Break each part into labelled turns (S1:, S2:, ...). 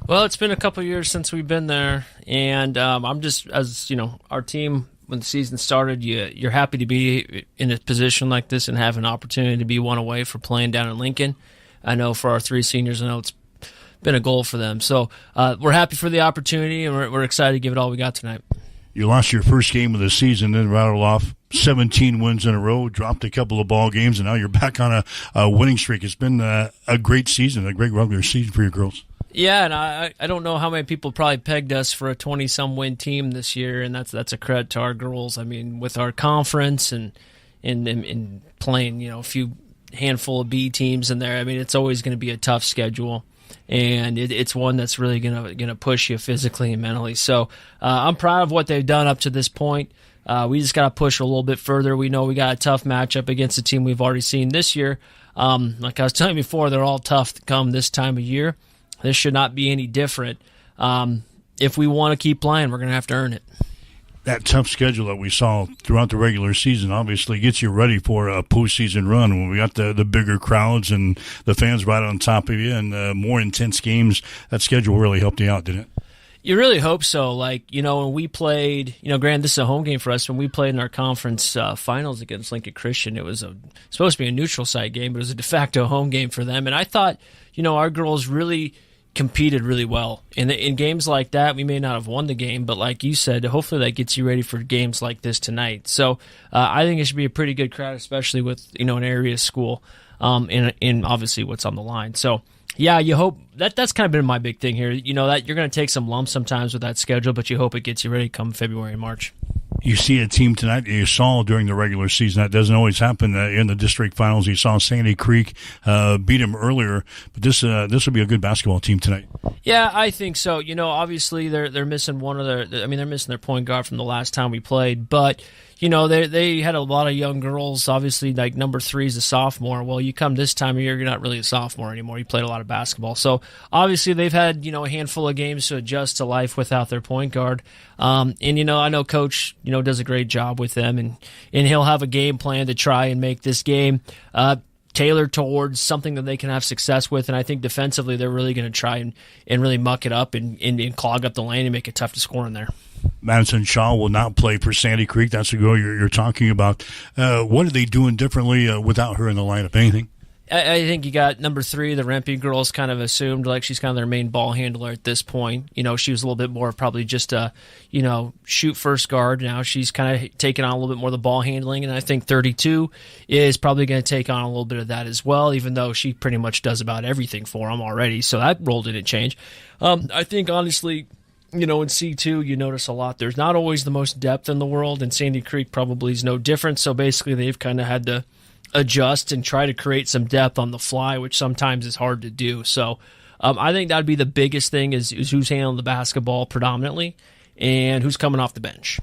S1: Well, it's been a couple of years since we've been there, and I'm just, as you know, our team, when the season started, you're happy to be in a position like this and have an opportunity to be one away for playing down in Lincoln. I know for our three seniors, I know it's been a goal for them. So we're happy for the opportunity, and we're excited to give it all we got tonight.
S2: You lost your first game of the season, then rattled off 17 wins in a row, dropped a couple of ball games, and now you're back on a winning streak. It's been a great season, a great regular season for your girls.
S1: Yeah, and I don't know how many people probably pegged us for a 20-some win team this year, and that's a credit to our girls. I mean, with our conference and playing, a few handful of B teams in there, I mean, it's always going to be a tough schedule, and it's one that's really gonna push you physically and mentally. So I'm proud of what they've done up to this point. We just got to push a little bit further. We know we got a tough matchup against a team we've already seen this year. Like I was telling you before, they're all tough to come this time of year. This should not be any different. If we want to keep playing, we're going to have to earn it.
S2: That tough schedule that we saw throughout the regular season obviously gets you ready for a postseason run when we got the bigger crowds and the fans right on top of you and more intense games. That schedule really helped you out, didn't it?
S1: You really hope so. Like, when we played, granted, this is a home game for us. When we played in our conference finals against Lincoln Christian, it was supposed to be a neutral site game, but it was a de facto home game for them. And I thought, our girls really competed really well. In games like that, we may not have won the game, but like you said, hopefully that gets you ready for games like this tonight. So I think it should be a pretty good crowd, especially with, an area school and obviously what's on the line. So, yeah, you hope that's kind of been my big thing here. That you're going to take some lumps sometimes with that schedule, but you hope it gets you ready come February and March.
S2: You see a team tonight that you saw during the regular season. That doesn't always happen in the district finals. You saw Sandy Creek beat them earlier, but this will be a good basketball team tonight.
S1: Yeah, I think so. Obviously they're missing they're missing their point guard from the last time we played, but they had a lot of young girls. Obviously, like number 3 is a sophomore. Well, you come this time of year, you're not really a sophomore anymore. You played a lot of basketball. So obviously they've had, a handful of games to adjust to life without their point guard. And, I know Coach, does a great job with them, and he'll have a game plan to try and make this game tailored towards something that they can have success with. And I think defensively they're really going to try and really muck it up and clog up the lane and make it tough to score in there.
S2: Madison Shaw will not play for Sandy Creek. That's the girl you're talking about. What are they doing differently without her in the lineup? Anything?
S1: I think you got number 3, the Rempe girls, kind of assumed like she's kind of their main ball handler at this point. She was a little bit more probably just a, shoot first guard. Now she's kind of taking on a little bit more of the ball handling, and I think 32 is probably going to take on a little bit of that as well, even though she pretty much does about everything for them already. So that role didn't change. I think, honestly, in C2, you notice a lot. There's not always the most depth in the world, and Sandy Creek probably is no different. So basically, they've kind of had to adjust and try to create some depth on the fly, which sometimes is hard to do. So I think that'd be the biggest thing is who's handling the basketball predominantly and who's coming off the bench.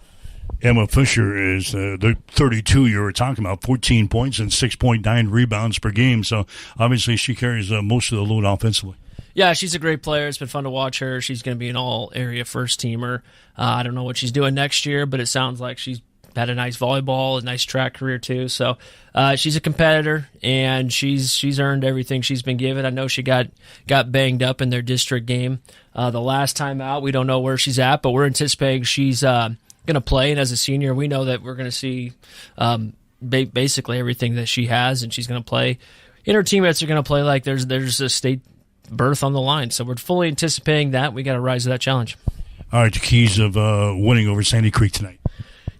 S2: Emma Fisher is the 32 you were talking about, 14 points and 6.9 rebounds per game. So obviously she carries most of the load offensively.
S1: Yeah, she's a great player. It's been fun to watch her. She's going to be an all-area first-teamer. I don't know what she's doing next year, but it sounds like she's had a nice volleyball, a nice track career too. So she's a competitor, and she's earned everything she's been given. I know she got banged up in their district game the last time out. We don't know where she's at, but we're anticipating she's going to play. And as a senior, we know that we're going to see basically everything that she has, and she's going to play. And her teammates are going to play like there's a state berth on the line. So we're fully anticipating that. We got to rise to that challenge.
S2: All right, the keys of winning over Sandy Creek tonight.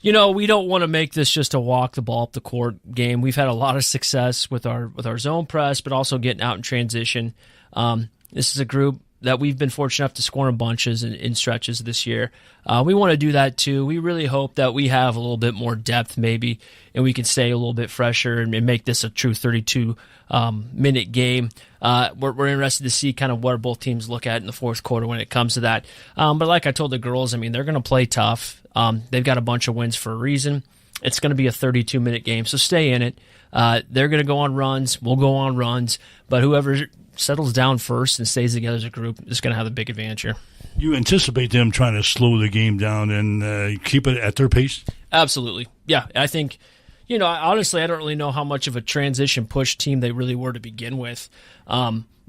S1: We don't want to make this just a walk the ball up the court game. We've had a lot of success with our zone press, but also getting out in transition. This is a group that we've been fortunate enough to score in bunches and in stretches this year. We want to do that too. We really hope that we have a little bit more depth maybe, and we can stay a little bit fresher and make this a true 32-minute game. We're interested to see kind of what both teams look at in the fourth quarter when it comes to that. But like I told the girls, they're going to play tough. They've got a bunch of wins for a reason. It's going to be a 32-minute game, so stay in it. They're going to go on runs. We'll go on runs. But whoever settles down first and stays together as a group is going to have a big advantage here.
S2: You anticipate them trying to slow the game down and keep it at their pace?
S1: Absolutely. Yeah, I think, honestly, I don't really know how much of a transition push team they really were to begin with.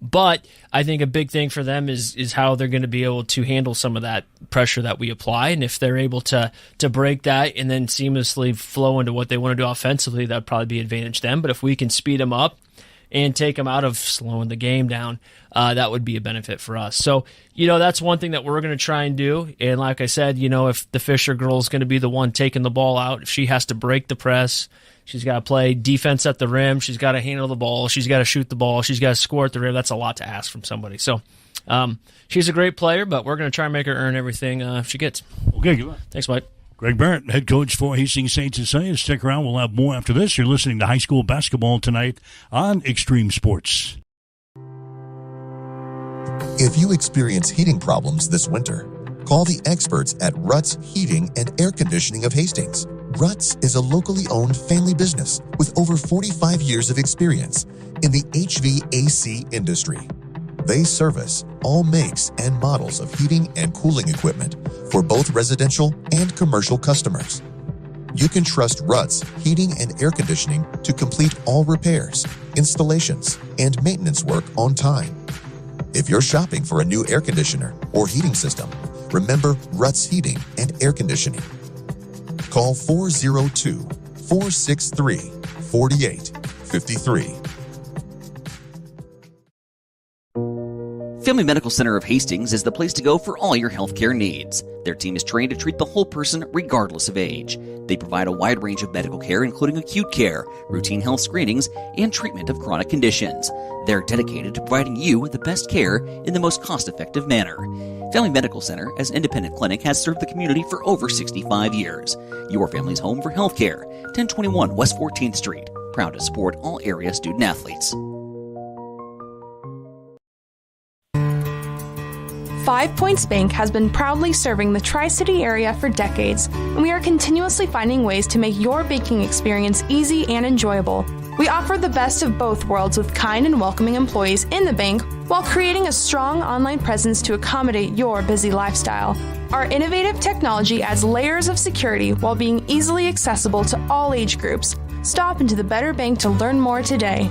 S1: But I think a big thing for them is how they're going to be able to handle some of that pressure that we apply. And if they're able to break that and then seamlessly flow into what they want to do offensively, that'd probably be an advantage to them. But if we can speed them up and take them out of slowing the game down, that would be a benefit for us. So, that's one thing that we're going to try and do. And like I said, if the Fisher girl is going to be the one taking the ball out, if she has to break the press, she's got to play defense at the rim, she's got to handle the ball, she's got to shoot the ball, she's got to score at the rim. That's a lot to ask from somebody. So she's a great player, but we're going to try and make her earn everything she gets.
S2: Okay, good luck.
S1: Thanks, Mike.
S2: Greg Barrett, head coach for Hastings St. Cecilia. Stick around. We'll have more after this. You're listening to high school basketball tonight on Extreme Sports.
S3: If you experience heating problems this winter, call the experts at Ruts Heating and Air Conditioning of Hastings. Ruts is a locally owned family business with over 45 years of experience in the HVAC industry. They service all makes and models of heating and cooling equipment for both residential and commercial customers. You can trust Ruts Heating and Air Conditioning to complete all repairs, installations, and maintenance work on time. If you're shopping for a new air conditioner or heating system, remember Ruts Heating and Air Conditioning. Call 402-463-4853.
S4: Family Medical Center of Hastings is the place to go for all your healthcare needs. Their team is trained to treat the whole person regardless of age. They provide a wide range of medical care, including acute care, routine health screenings, and treatment of chronic conditions. They're dedicated to providing you the best care in the most cost-effective manner. Family Medical Center, as an independent clinic, has served the community for over 65 years. Your family's home for healthcare. 1021 West 14th Street. Proud to support all area student-athletes.
S5: 5 Points Bank has been proudly serving the Tri-City area for decades, and we are continuously finding ways to make your banking experience easy and enjoyable. We offer the best of both worlds with kind and welcoming employees in the bank while creating a strong online presence to accommodate your busy lifestyle. Our innovative technology adds layers of security while being easily accessible to all age groups. Stop into the Better Bank to learn more today.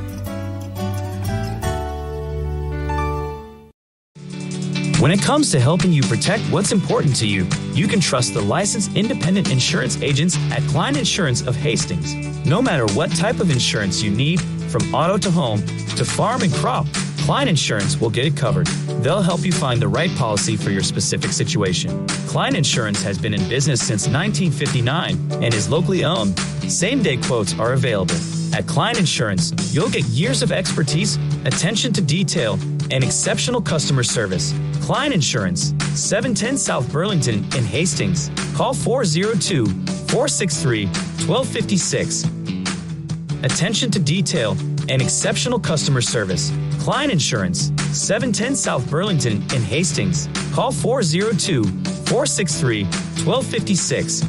S6: When it comes to helping you protect what's important to you, you can trust the licensed independent insurance agents at Klein Insurance of Hastings. No matter what type of insurance you need, from auto to home to farm and crop, Klein Insurance will get it covered. They'll help you find the right policy for your specific situation. Klein Insurance has been in business since 1959 and is locally owned. Same-day quotes are available. At Klein Insurance, you'll get years of expertise, attention to detail, and exceptional customer service. Klein Insurance, 710 South Burlington in Hastings. Call 402-463-1256. Attention to detail and exceptional customer service. Klein Insurance, 710 South Burlington in Hastings. Call 402-463-1256.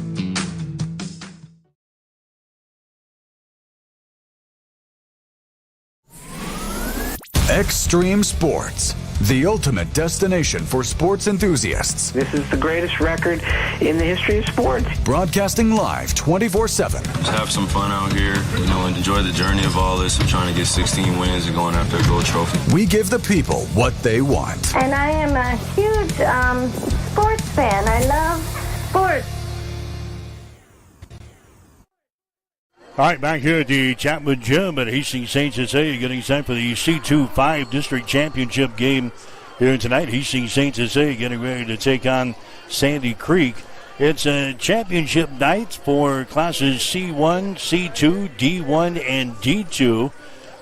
S7: Extreme Sports, the ultimate destination for sports enthusiasts.
S8: This is the greatest record in the history of sports.
S7: Broadcasting live 24/7.
S9: Just have some fun out here, and enjoy the journey of all this of trying to get 16 wins and going after a gold trophy.
S7: We give the people what they want.
S10: And I am a huge sports fan. I love sports.
S2: All right, back here at the Chapman Gym at Hastings St. Cecilia, getting set for the C2-5 District Championship game here tonight. Hastings St. Cecilia getting ready to take on Sandy Creek. It's a championship night for classes C1, C2, D1, and D2.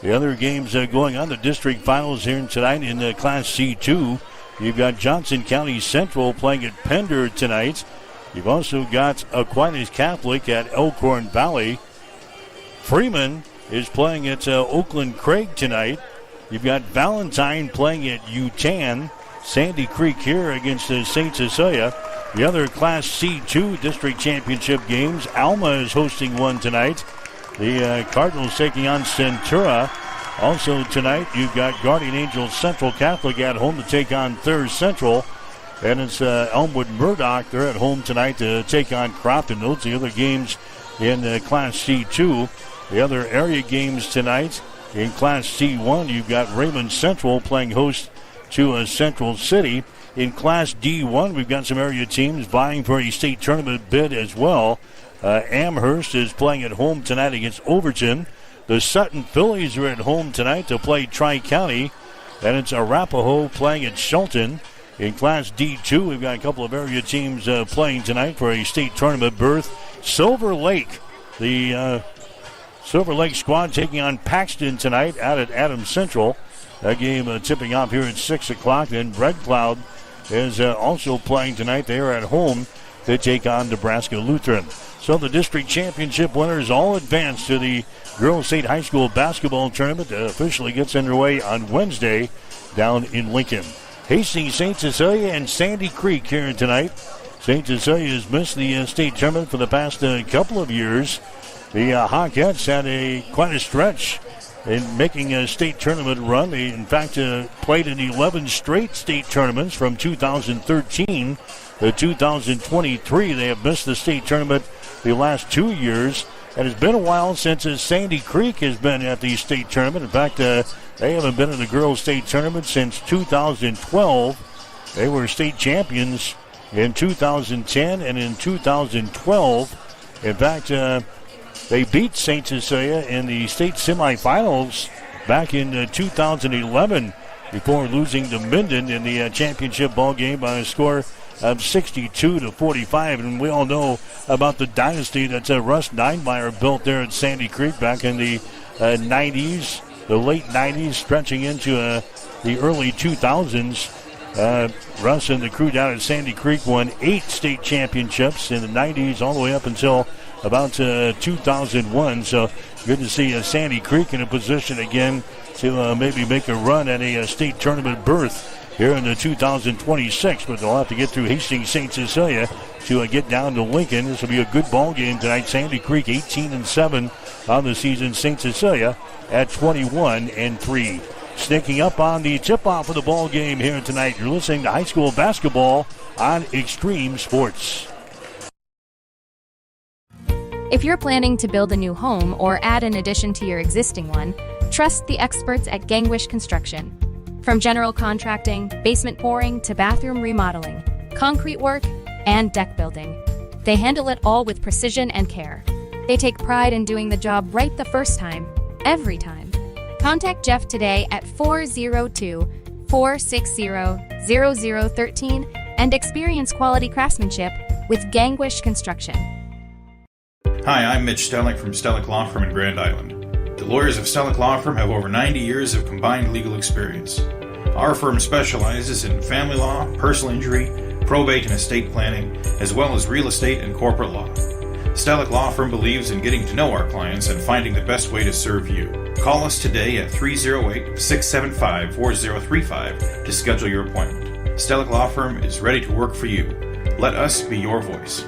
S2: The other games going on, the district finals here tonight in the Class C2. You've got Johnson County Central playing at Pender tonight. You've also got Aquinas Catholic at Elkhorn Valley. Freeman is playing at Oakland Craig tonight. You've got Valentine playing at Utan. Sandy Creek here against St. Cecilia. The other Class C2 District Championship games, Alma is hosting one tonight. The Cardinals taking on Centura. Also tonight, you've got Guardian Angels Central Catholic at home to take on Third Central. And it's Elmwood Murdoch. They're at home tonight to take on Crofton. Those are the other games in Class C2. The other area games tonight, In Class C1, you've got Raymond Central playing host to Central City. In Class D1, we've got some area teams vying for a state tournament bid as well. Amherst is playing at home tonight against Overton. The Sutton Phillies are at home tonight to play Tri-County. And it's Arapahoe playing at Shelton. In Class D2, we've got a couple of area teams playing tonight for a state tournament berth. Silver Lake, the Silver Lake squad taking on Paxton tonight out at Adams Central. That game tipping off here at 6 o'clock. Then Red Cloud is also playing tonight. They are at home to take on Nebraska Lutheran. So the district championship winners all advance to the Girls State High School basketball tournament that officially gets underway on Wednesday down in Lincoln. Hastings, St. Cecilia, and Sandy Creek here tonight. St. Cecilia has missed the state tournament for the past couple of years. The Hawkettes had quite a stretch in making a state tournament run. They, in fact, played in 11 straight state tournaments from 2013 to 2023. They have missed the state tournament the last 2 years. And it's been a while since Sandy Creek has been at the state tournament. In fact, they haven't been in the girls' state tournament since 2012. They were state champions in 2010 and in 2012. In fact, they beat St. Cecilia in the state semifinals back in 2011 before losing to Minden in the championship ball game by a score of 62-45. And we all know about the dynasty that Russ Ninemeyer built there at Sandy Creek back in the 90s, the late 90s, stretching into the early 2000s. Russ and the crew down at Sandy Creek won 8 state championships in the 90s all the way up until about 2001. So good to see Sandy Creek in a position again to maybe make a run at a state tournament berth here in the 2026. But they'll have to get through Hastings, St. Cecilia to get down to Lincoln. This will be a good ball game tonight. Sandy Creek 18-7 on the season. St. Cecilia at 21-3. Sneaking up on the tip-off of the ball game here tonight. You're listening to high school basketball on Extreme Sports.
S11: If you're planning to build a new home or add an addition to your existing one, trust the experts at Gangwish Construction. From general contracting, basement pouring, to bathroom remodeling, concrete work, and deck building, they handle it all with precision and care. They take pride in doing the job right the first time, every time. Contact Jeff today at 402-460-0013 and experience quality craftsmanship with Gangwish Construction.
S12: Hi, I'm Mitch Stellick from Stellick Law Firm in Grand Island. The lawyers of Stellick Law Firm have over 90 years of combined legal experience. Our firm specializes in family law, personal injury, probate and estate planning, as well as real estate and corporate law. Stellick Law Firm believes in getting to know our clients and finding the best way to serve you. Call us today at 308-675-4035 to schedule your appointment. Stellick Law Firm is ready to work for you. Let us be your voice.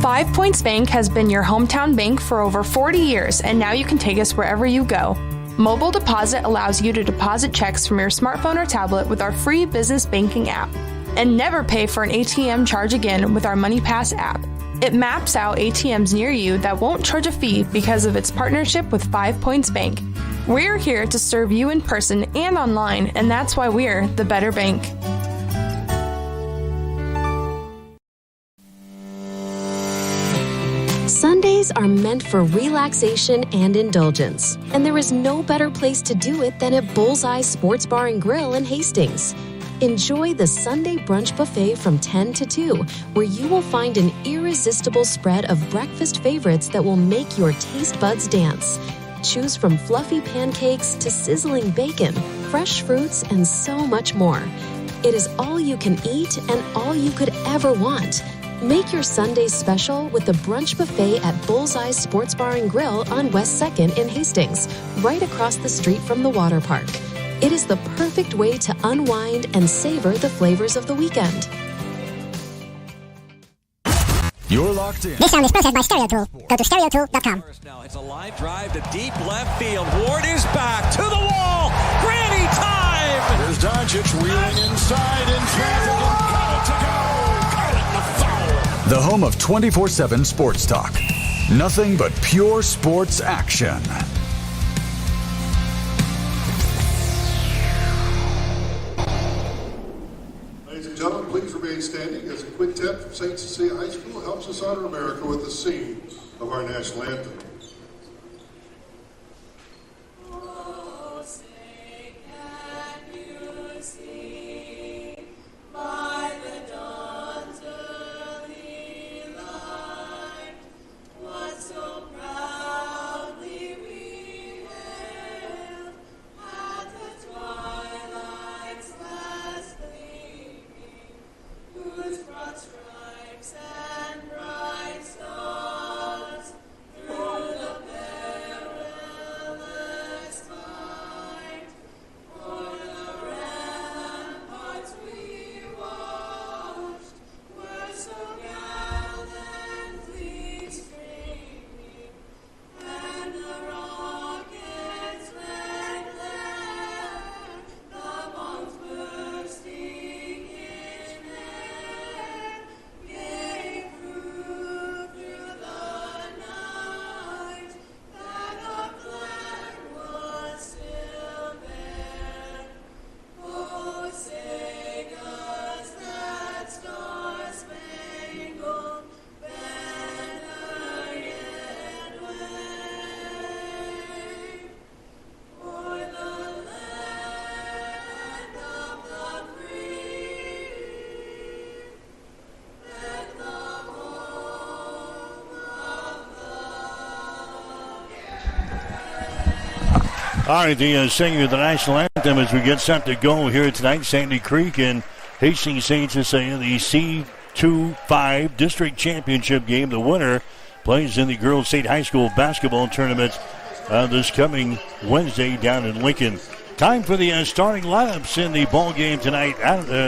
S5: 5 Points Bank has been your hometown bank for over 40 years, and now you can take us wherever you go. Mobile Deposit allows you to deposit checks from your smartphone or tablet with our free business banking app. And never pay for an ATM charge again with our MoneyPass app. It maps out ATMs near you that won't charge a fee because of its partnership with 5 Points Bank. We're here to serve you in person and online, and that's why we're the better bank.
S13: Sundays are meant for relaxation and indulgence, and there is no better place to do it than at Bullseye Sports Bar and Grill in Hastings. Enjoy the Sunday brunch buffet from 10 to 2, where you will find an irresistible spread of breakfast favorites that will make your taste buds dance. Choose from fluffy pancakes to sizzling bacon, fresh fruits, and so much more. It is all you can eat and all you could ever want. Make your Sundays special with the brunch buffet at Bullseye Sports Bar and Grill on West 2nd in Hastings, right across the street from the water park. It is the perfect way to unwind and savor the flavors of the weekend.
S7: You're locked in.
S14: This sound is processed by StereoTool. Go to stereotool.com.
S15: Now it's a line drive to deep left field. Ward is back to the wall. Granny time.
S16: There's Doncic wheeling inside in traffic and got it to go. Call it the foul.
S7: The home of 24/7 sports talk. Nothing but pure sports action.
S17: Ladies and gentlemen, please remain standing as a quintet from St. Cecilia High School helps us honor America with the singing of our national anthem.
S2: All right, the singing of the national anthem as we get set to go here tonight. Sandy Creek and Hastings St. Cecilia, the C2-5 district championship game. The winner plays in the Girls State High School basketball tournament this coming Wednesday down in Lincoln. Time for the starting lineups in the ball game tonight.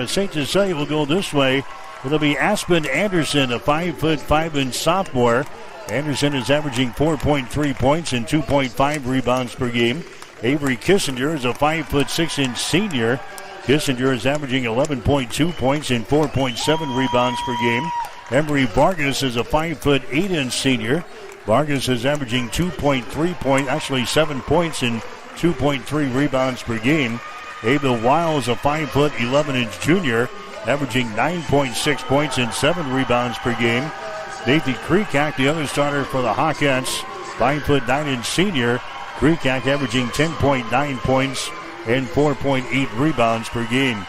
S2: St. Cecilia will go this way. It'll be Aspen Anderson, a 5'5" sophomore. Anderson is averaging 4.3 points and 2.5 rebounds per game. Avery Kissinger is a 5'6" senior. Kissinger is averaging 11.2 points and 4.7 rebounds per game. Emery Vargas is a 5'8" senior. Vargas is averaging 7 points and 2.3 rebounds per game. Abel Weil is a 5'11" junior, averaging 9.6 points and 7 rebounds per game. Nathan Kreekak, the other starter for the Hawkettes, 5'9" senior. Kreekak averaging 10.9 points and 4.8 rebounds per game.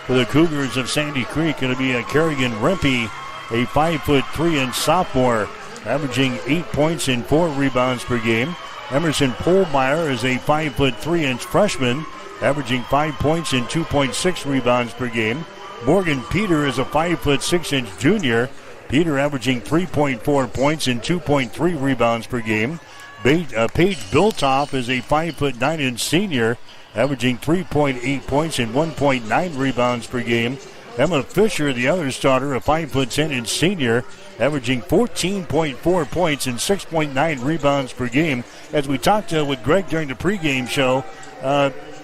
S2: For the Cougars of Sandy Creek, it'll be Kerrigan Rempe, a 5'3" sophomore, averaging 8 points and 4 rebounds per game. Emerson Polmeyer is a 5'3" freshman, averaging 5 points and 2.6 rebounds per game. Morgan Peter is a 5'6" junior. Peter averaging 3.4 points and 2.3 rebounds per game. Paige Biltoff is a 5'9" senior, averaging 3.8 points and 1.9 rebounds per game. Emma Fisher, the other starter, a 5'10" senior, averaging 14.4 points and 6.9 rebounds per game. As we talked with Greg during the pregame show,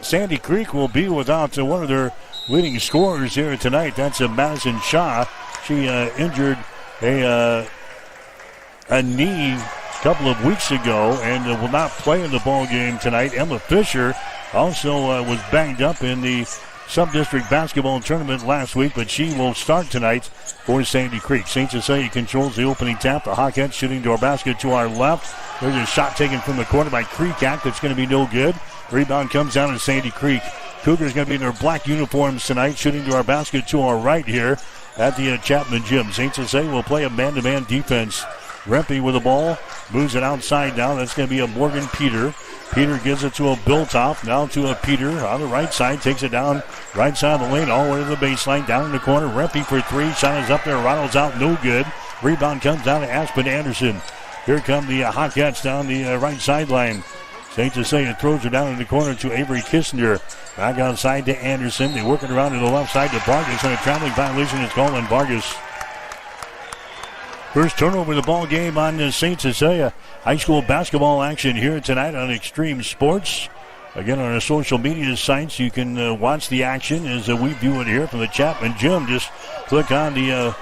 S2: Sandy Creek will be without one of their leading scorers here tonight. That's Madison Shaw. She injured a knee a couple of weeks ago and will not play in the ball game tonight. Emma Fisher also was banged up in the sub-district basketball tournament last week, but she will start tonight for Sandy Creek. St. Cecilia controls the opening tap. The Hawkettes shooting to our basket to our left. There's a shot taken from the corner by Kreekak that's going to be no good. Rebound comes down to Sandy Creek. Cougars going to be in their black uniforms tonight, shooting to our basket to our right here at the Chapman Gym. St. Cecilia will play a man-to-man defense. Rempe with the ball, moves it outside now. That's going to be a Morgan Peter. Peter gives it to a Biltoff, now to a Peter on the right side, takes it down right side of the lane, all the way to the baseline, down in the corner. Rempe for three, shot is up there, Ronald's out, no good. Rebound comes down to Aspen Anderson. Here come the Hawkettes down the right sideline. St. Cecilia throws it down in the corner to Avery Kissinger. Back outside to Anderson. They work it around to the left side to Vargas, and a traveling violation is called on Vargas. First turnover of the ball game on St. Cecilia. High school basketball action here tonight on Extreme Sports. Again, on our social media sites, you can watch the action as we view it here from the Chapman Gym. Just click on the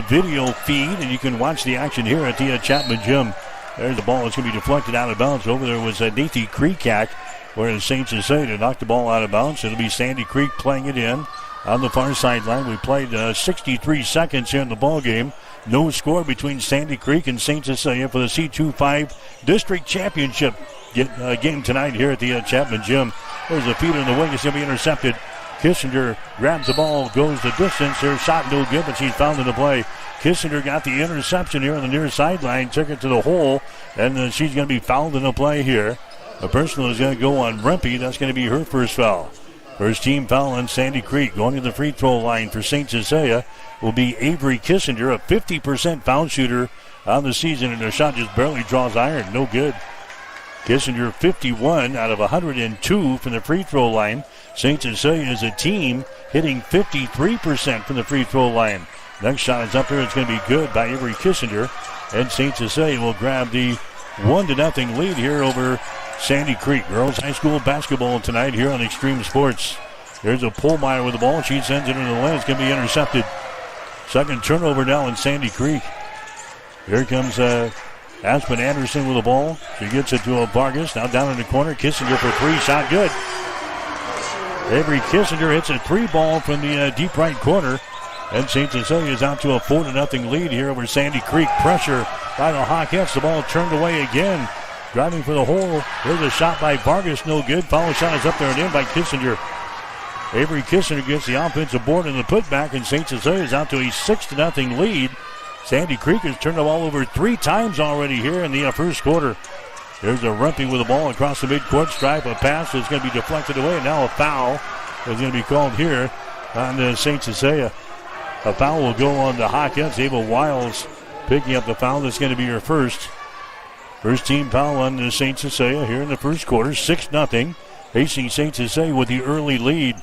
S2: video feed, and you can watch the action here at the Chapman Gym. There's the ball. It's going to be deflected out of bounds. Over there was Nathan Kreekak, where St. Cecilia knocked the ball out of bounds. It'll be Sandy Creek playing it in on the far sideline. We played 63 seconds here in the ball game. No score between Sandy Creek and St. Cecilia for the C25 District Championship game tonight here at the Chapman Gym. There's a feed in the wing. It's going to be intercepted. Kissinger grabs the ball, goes the distance. Her shot no good, but she's found in the play. Kissinger got the interception here on the near sideline, took it to the hole, and she's going to be fouled in the play here. A personal is going to go on Rempe. That's going to be her first foul. First team foul on Sandy Creek. Going to the free throw line for St. Cecilia will be Avery Kissinger, a 50% foul shooter on the season, and her shot just barely draws iron. No good. Kissinger 51 out of 102 from the free throw line. St. Cecilia is a team hitting 53% from the free throw line. Next shot is up there. It's going to be good by Avery Kissinger. And St. Cecilia will grab the 1-0 lead here over Sandy Creek. Girls High School basketball tonight here on Extreme Sports. There's a Pullmeyer with the ball. She sends it into the lane. It's going to be intercepted. Second turnover now in Sandy Creek. Here comes Aspen Anderson with the ball. She gets it to Vargas. Now down in the corner. Kissinger for three. Shot good. Avery Kissinger hits a three ball from the deep right corner. And St. Cecilia is out to a 4-0 lead here over Sandy Creek. Pressure by the Hawkettes. The ball turned away again. Driving for the hole. There's a shot by Vargas. No good. Foul shot is up there and in by Kissinger. Avery Kissinger gets the offensive board in the putback, and St. Cecilia is out to a 6-0 lead. Sandy Creek has turned the ball over 3 times already here in the first quarter. There's a Rempe with the ball across the midcourt stripe. A pass is going to be deflected away, and now a foul is going to be called here on St. Cecilia. A foul will go on the Hawkettes. Ava Wiles picking up the foul. That's going to be her first. First team foul on St. Cecilia here in the first quarter. 6-0. Facing St. Cecilia with the early lead.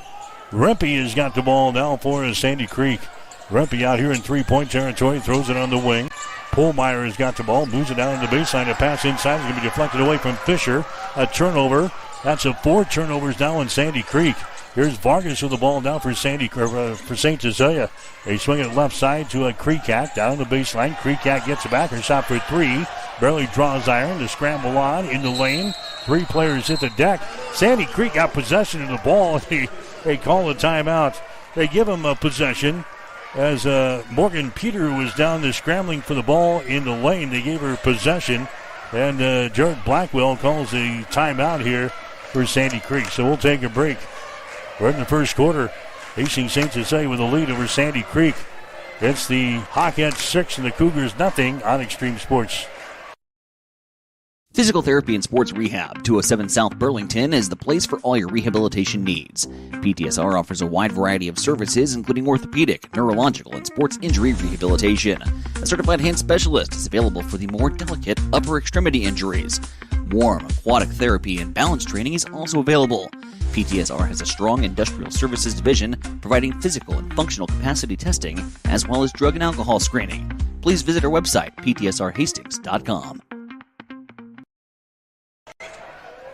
S2: Rempe has got the ball now for Sandy Creek. Rempe out here in three-point territory. Throws it on the wing. Pullmeyer has got the ball. Moves it down the baseline. A pass inside is going to be deflected away from Fisher. A turnover. That's 4 turnovers now in Sandy Creek. Here's Vargas with the ball now for for St. Cecilia. They swing it left side to a Kreekak down the baseline. Kreekak gets it back. Her shot for 3. Barely draws iron. The scramble on in the lane. 3 players hit the deck. Sandy Creek got possession of the ball. They call a timeout. They give them a possession as Morgan Peter was down there scrambling for the ball in the lane. They gave her possession. And Jared Blackwell calls a timeout here for Sandy Creek. So we'll take a break. We're in the first quarter. Facing St. Cecilia with a lead over Sandy Creek. It's the Hawkettes 6 and the Cougars nothing on Extreme Sports.
S4: Physical Therapy and Sports Rehab, 207 South Burlington, is the place for all your rehabilitation needs. PTSR offers a wide variety of services, including orthopedic, neurological, and sports injury rehabilitation. A certified hand specialist is available for the more delicate upper extremity injuries. Warm, aquatic therapy, and balance training is also available. PTSR has a strong industrial services division providing physical and functional capacity testing, as well as drug and alcohol screening. Please visit our website, ptsrhastings.com.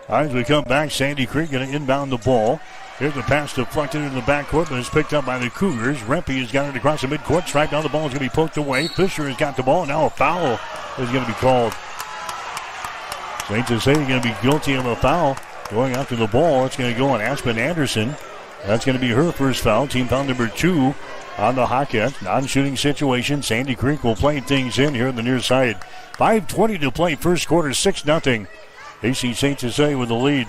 S2: All right, as we come back, Sandy Creek going to inbound the ball. Here's the pass deflected into the backcourt, but it's picked up by the Cougars. Rempe has got it across the midcourt stripe. Now the ball is going to be poked away. Fisher has got the ball. Now a foul is going to be called. St. Cecilia going to be guilty of a foul. Going after the ball, it's going to go on Aspen Anderson. That's going to be her first foul. Team foul number 2 on the Hawkettes. Non-shooting situation. Sandy Creek will play things in here on the near side. 5:20 to play first quarter, 6-0. AC St. Cecilia with the lead.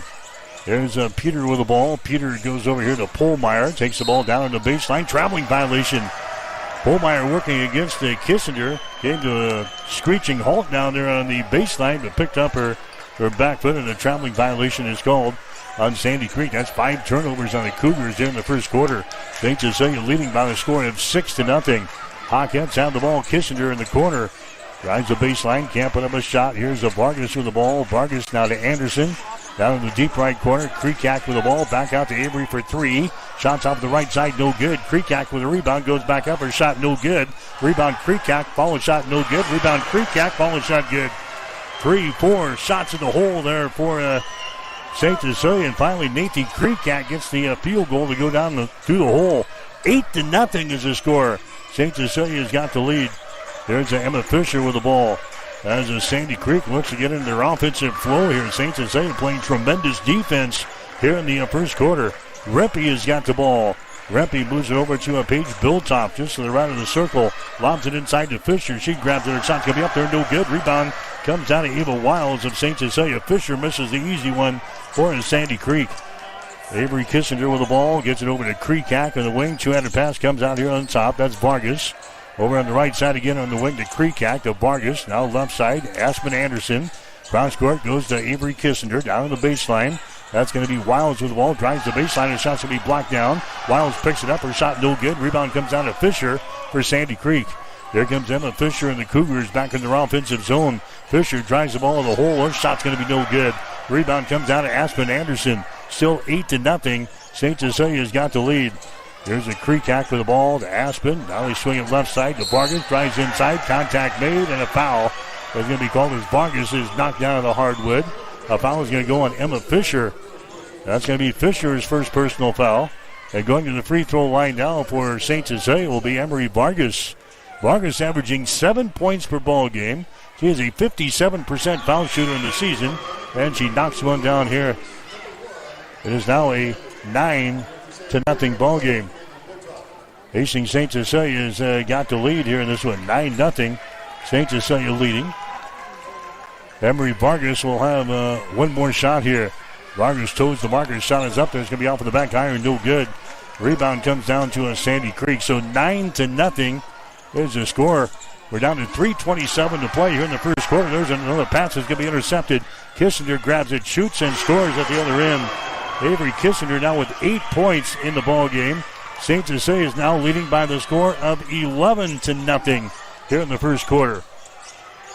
S2: There's Peter with the ball. Peter goes over here to Pullmeyer. Takes the ball down on the baseline. Traveling violation. Pullmeyer working against Kissinger. Came to a screeching halt down there on the baseline, but picked up her back foot, and a traveling violation is called on Sandy Creek. That's 5 turnovers on the Cougars there in the first quarter. St. Cecilia leading by a score of 6-0. Hawkettes have the ball. Kissinger in the corner. Drives the baseline, can't put up a shot. Here's a Vargas with the ball. Vargas now to Anderson. Down in the deep right corner. Kreekak with the ball. Back out to Avery for 3. Shots off the right side, no good. Kreekak with a rebound, goes back up. Her shot, no good. Rebound Kreekak, follow shot, no good. Rebound Kreekak, follow shot, good. 3-4 shots in the hole there for St. Cecilia. And finally, Nathan Kreekak gets the field goal to go down through the hole. 8-0 is the score. St. Cecilia's got the lead. There's Emma Fisher with the ball. as Sandy Creek looks to get into their offensive flow here. St. Cecilia playing tremendous defense here in the first quarter. Rempe has got the ball. Rempe moves it over to a Paige Biltoff just to the right of the circle. Lobs it inside to Fisher. She grabs it. Her shot's going to be up there. No good. Rebound comes out of Eva Wiles of St. Cecilia. Fisher misses the easy one for Sandy Creek. Avery Kissinger with the ball. Gets it over to Kreekak on the wing. Two-handed pass comes out here on top. That's Vargas. Over on the right side again on the wing to Kreekak to Vargas. Now left side. Aspen Anderson. Cross court goes to Avery Kissinger. Down on the baseline. That's going to be Wiles with the ball. Drives the baseline. Her shot's going to be blocked down. Wiles picks it up. Her shot no good. Rebound comes down to Fisher for Sandy Creek. There comes Emma Fisher and the Cougars back in their offensive zone. Fisher drives the ball in the hole. Her shot's going to be no good. Rebound comes out to Aspen Anderson. Still 8-0. St. Cecilia's got the lead. There's a Kreekak with the ball to Aspen. Now they swing it left side to Vargas. Drives inside. Contact made and a foul. That's going to be called as Vargas is knocked down on the hardwood. A foul is going to go on Emma Fisher. That's going to be Fisher's first personal foul. And going to the free throw line now for St. Cecilia will be Emery Vargas. Vargas averaging 7 points per ball game. She is a 57% foul shooter in the season. And she knocks one down here. It is now a 9-0 ball game. Hastings St. Cecilia has got the lead here in this one. 9-0. St. Cecilia leading. Emery Vargas will have one more shot here. Vargas toes the marker. Shot is up there. It's going to be off of the back iron. No good. Rebound comes down to Sandy Creek. So 9-0 is the score. We're down to 3:27 to play here in the first quarter. There's another pass that's going to be intercepted. Kissinger grabs it, shoots, and scores at the other end. Avery Kissinger now with 8 points in the ball game. St. Cecilia is now leading by the score of 11-0 here in the first quarter.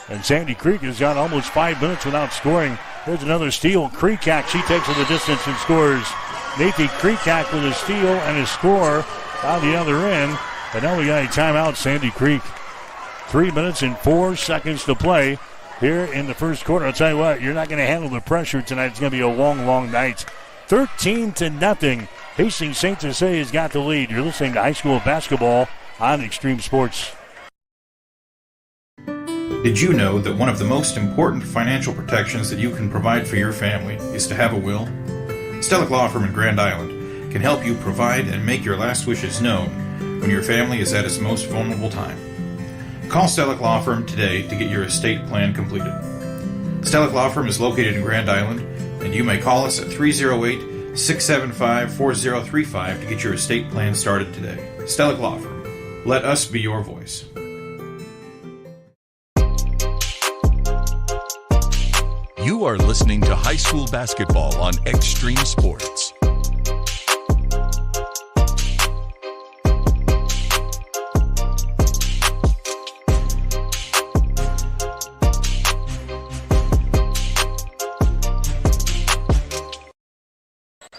S2: And Sandy Creek has got almost 5 minutes without scoring. There's another steal. Kreekak, she takes it the distance and scores. Nathan Kreekak with a steal and a score on the other end. And now we got a timeout, Sandy Creek. 3 minutes and 4 seconds to play here in the first quarter. I'll tell you what, you're not going to handle the pressure tonight. It's going to be a long, long night. 13-0. Hastings St. Cecilia has got the lead. You're listening to high school basketball on Extreme Sports.
S12: Did you know that one of the most important financial protections that you can provide for your family is to have a will? Stellick Law Firm in Grand Island can help you provide and make your last wishes known when your family is at its most vulnerable time. Call Stellick Law Firm today to get your estate plan completed. Stellick Law Firm is located in Grand Island, and you may call us at 308-675-4035 to get your estate plan started today. Stellick Law Firm. Let us be your voice.
S18: You are listening to high school basketball on Extreme Sports.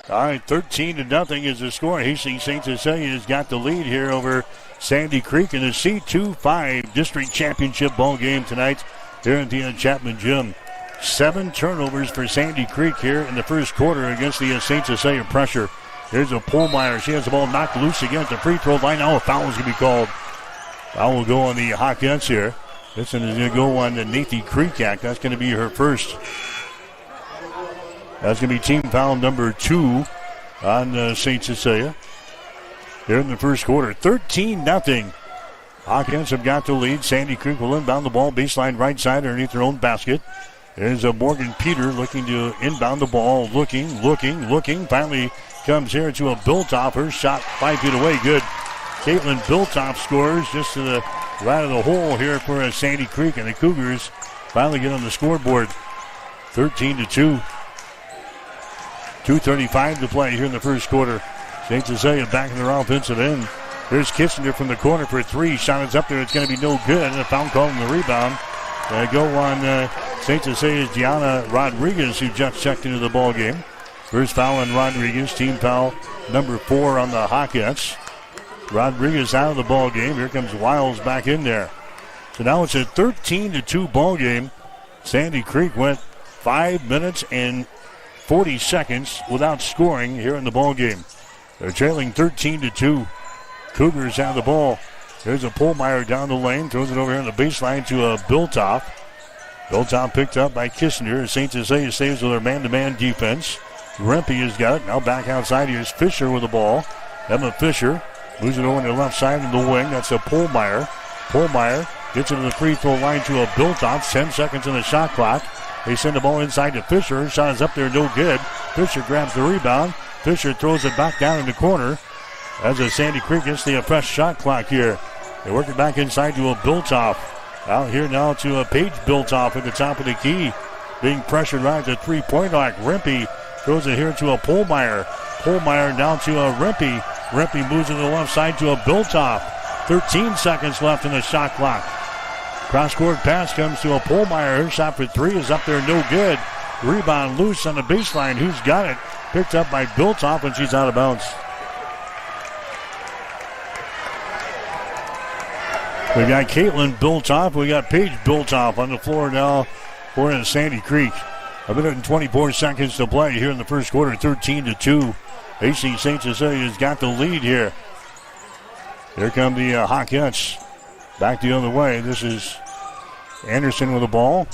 S2: All right, 13-0 is the score. Hastings St. Cecilia has got the lead here over Sandy Creek in the C25 District Championship ball game tonight here at the Chapman Gym. 7 turnovers for Sandy Creek here in the first quarter against the St. Cecilia pressure. Here's a Pullmeyer. She has the ball knocked loose against the free throw line. Now a foul is going to be called. Foul will go on the Hawkettes here. This one is going to go on the Nathan Kreekak. That's going to be her first. That's going to be team foul number 2 on St. Cecilia. Here in the first quarter. 13-0. Hawkins have got the lead. Sandy Creek will inbound the ball. Baseline right side underneath their own basket. There's a Morgan Peter looking to inbound the ball. Looking. Finally comes here to a Biltoff. Her shot 5 feet away. Good. Caitlin Biltoff scores just to the right of the hole here for Sandy Creek. And the Cougars finally get on the scoreboard. 13-2. 2:35 to play here in the first quarter. St. Cecilia back in their offensive end. Here's Kissinger from the corner for 3. Shot is up there. It's going to be no good. And a foul call on the rebound. Go on St. Cecilia's Gianna Rodriguez, who just checked into the ball game. First foul on Rodriguez. Team foul number 4 on the Hawkettes. Rodriguez out of the ball game. Here comes Wiles back in there. So now it's a 13-2 ball game. Sandy Creek went 5 minutes and 40 seconds without scoring here in the ball game. They're trailing 13-2. Cougars have the ball. There's a Pullmeyer down the lane. Throws it over here on the baseline to a Biltoff. Biltop picked up by Kissinger. St. Cecilia saves with their man-to-man defense. Rempe has got it. Now back outside. Here's Fisher with the ball. Emma Fisher moves it over to the left side of the wing. That's a Pohlmeyer. Pohlmeyer gets it to the free throw line to a Biltop. 10 seconds in the shot clock. They send the ball inside to Fisher. Her shot is up there, no good. Fisher grabs the rebound. Fisher throws it back down in the corner. As a Sandy Creek gets the fresh shot clock here. They work it back inside to a Biltop. Out here now to a Paige Biltop at the top of the key. Being pressured right at the three-point arc. Rempe throws it here to a Pohlmeyer. Pohlmeyer down to a Rempe. Rempe moves to the left side to a Biltop. 13 seconds left in the shot clock. Cross-court pass comes to a Pohlmeyer. Her shot for three is up there, no good. Rebound loose on the baseline. Who's got it? Picked up by Biltop, and she's out of bounds. We got Caitlin Biltop. We got Paige Biltop on the floor now for Sandy Creek. A minute and 24 seconds to play here in the first quarter, 13-2. Hastings St. Cecilia's got the lead here. Here come the Hawkettes. Back the other way. This is Anderson with the ball.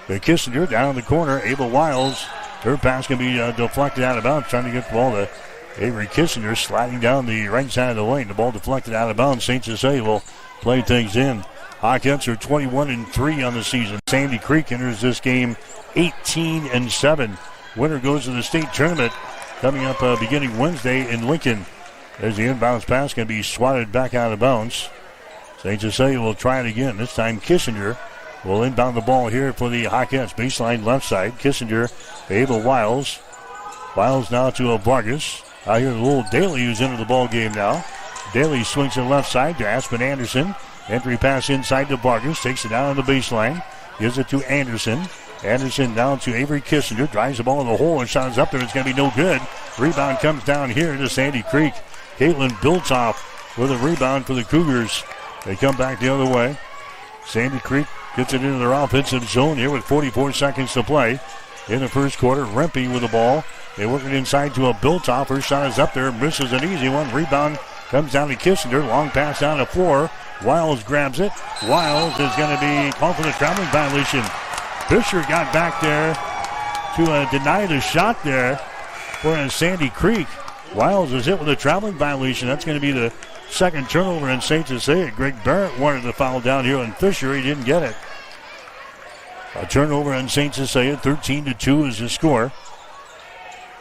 S2: The Kissinger down in the corner. Ava Wiles. Her pass can be deflected out of bounds. Trying to get the ball to Avery Kissinger. Sliding down the right side of the lane. The ball deflected out of bounds. St. Cecilia will play things in. Hawkettes are 21-3 on the season. Sandy Creek enters this game 18-7. Winner goes to the state tournament coming up beginning Wednesday in Lincoln. There's the inbounds pass going to be swatted back out of bounds. St. Cecilia will try it again. This time Kissinger will inbound the ball here for the Hawkettes. Baseline left side. Kissinger, Ava Wiles. Wiles now to a Vargas. Out here, Lowell Daly, who's into the ball game now. Daly swings to the left side to Aspen Anderson. Entry pass inside to Vargas. Takes it down on the baseline. Gives it to Anderson. Anderson down to Avery Kissinger. Drives the ball in the hole and shot is up there. It's going to be no good. Rebound comes down here to Sandy Creek. Caitlin Biltop with a rebound for the Cougars. They come back the other way. Sandy Creek gets it into their offensive zone here with 44 seconds to play in the first quarter. Rempe with the ball. They work it inside to a Biltop. Her shot is up there. Misses an easy one. Rebound comes down to Kissinger. Long pass down the floor. Wiles grabs it. Wiles is going to be called for the traveling violation. Fisher got back there to deny the shot there for Sandy Creek. Wiles is hit with a traveling violation. That's going to be the second turnover in St. Cecilia. Greg Barrett wanted the foul down here on Fisher. He didn't get it. A turnover in St. Cecilia. 13-2 is the score.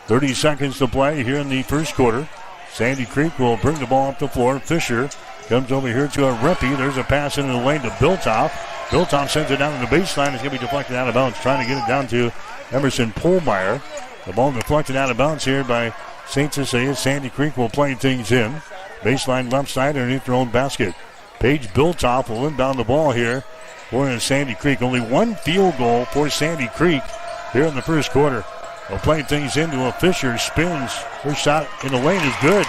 S2: 30 seconds to play here in the first quarter. Sandy Creek will bring the ball up the floor. Fisher comes over here to a Rempe. There's a pass into the lane to Biltop. Biltop sends it down to the baseline. It's going to be deflected out of bounds. Trying to get it down to Emerson Pohlmeyer. The ball deflected out of bounds here by St. Cecilia. Sandy Creek will play things in. Baseline left side underneath their own basket. Paige Biltop will inbound the ball here for Sandy Creek. Only one field goal for Sandy Creek here in the first quarter. They'll play things into a Fisher. Spins. Her shot in the lane is good.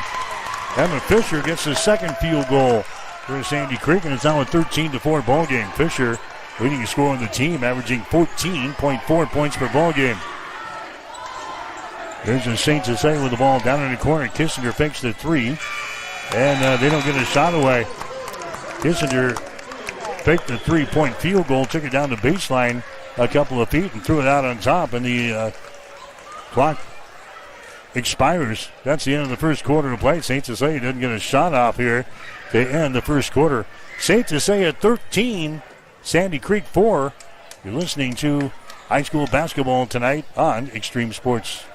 S2: Emma Fisher gets the second field goal for Sandy Creek, and it's now a 13-4 ball game. Fisher leading scorer on the team, averaging 14.4 points per ball game. There's a St. Cecilia with the ball down in the corner. Kissinger fakes the three, and they don't get a shot away. Kissinger faked the three-point field goal, took it down the baseline a couple of feet, and threw it out on top, and the clock expires. That's the end of the first quarter of play. St. Cecilia doesn't get a shot off here to end the first quarter. St. Cecilia 13, Sandy Creek 4. You're listening to high school basketball tonight on Extreme Sports.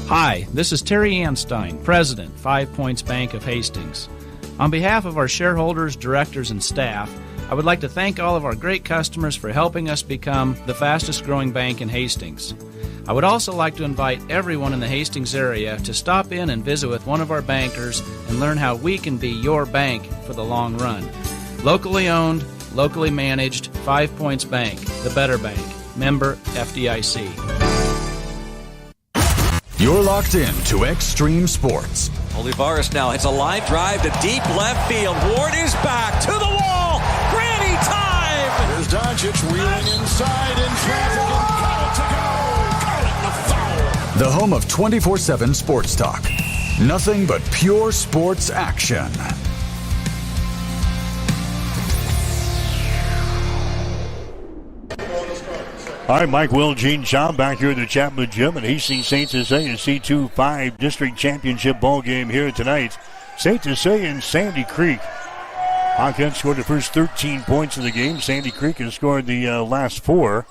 S19: Hi, this is Terry Anstein, President, 5 Points Bank of Hastings. On behalf of our shareholders, directors, and staff, I would like to thank all of our great customers for helping us become the fastest growing bank in Hastings. I would also like to invite everyone in the Hastings area to stop in and visit with one of our bankers and learn how we can be your bank for the long run. Locally owned, locally managed, 5 Points Bank, the better bank. Member FDIC.
S7: You're locked in to Extreme Sports.
S15: Olivares now hits a line drive to deep left field. Ward is back to the wall. Granny time!
S16: There's Doncic wheeling inside in traffic and got it to go. Got it, the foul.
S7: The home of 24/7 sports talk. Nothing but pure sports action.
S2: All right, Mike Will, Gene Shaw back here at the Chapman Gym at Hastings St. Cecilia C2-5 District Championship ball game here tonight. St. Cecilia and Sandy Creek. Hawkins scored the first 13 points of the game. Sandy Creek has scored the last 4.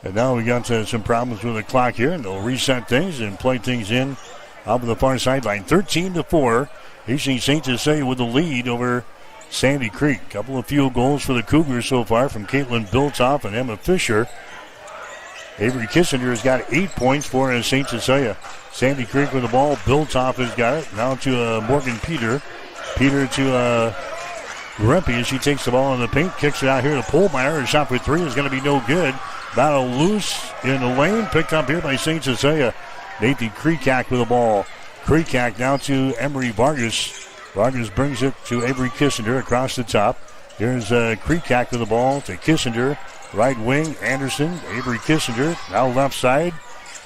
S2: And now we got some problems with the clock here, and they'll reset things and play things in out of the far sideline. 13-4. Hastings St. Cecilia with the lead over Sandy Creek. Couple of field goals for the Cougars so far from Caitlin Biltoff and Emma Fisher. Avery Kissinger has got 8 points for St. Cecilia. Sandy Creek with the ball. Biltoff has got it. Now to Morgan Peter. Peter to Rempe as she takes the ball in the paint. Kicks it out here to Polmeyer. Her shot for 3 is going to be no good. Battle loose in the lane. Picked up here by St. Cecilia. Nathan Kreekak with the ball. Kreekak now to Emery Vargas. Vargas brings it to Avery Kissinger across the top. Here's Kreekak with the ball to Kissinger. Right wing, Anderson, Avery Kissinger, now left side.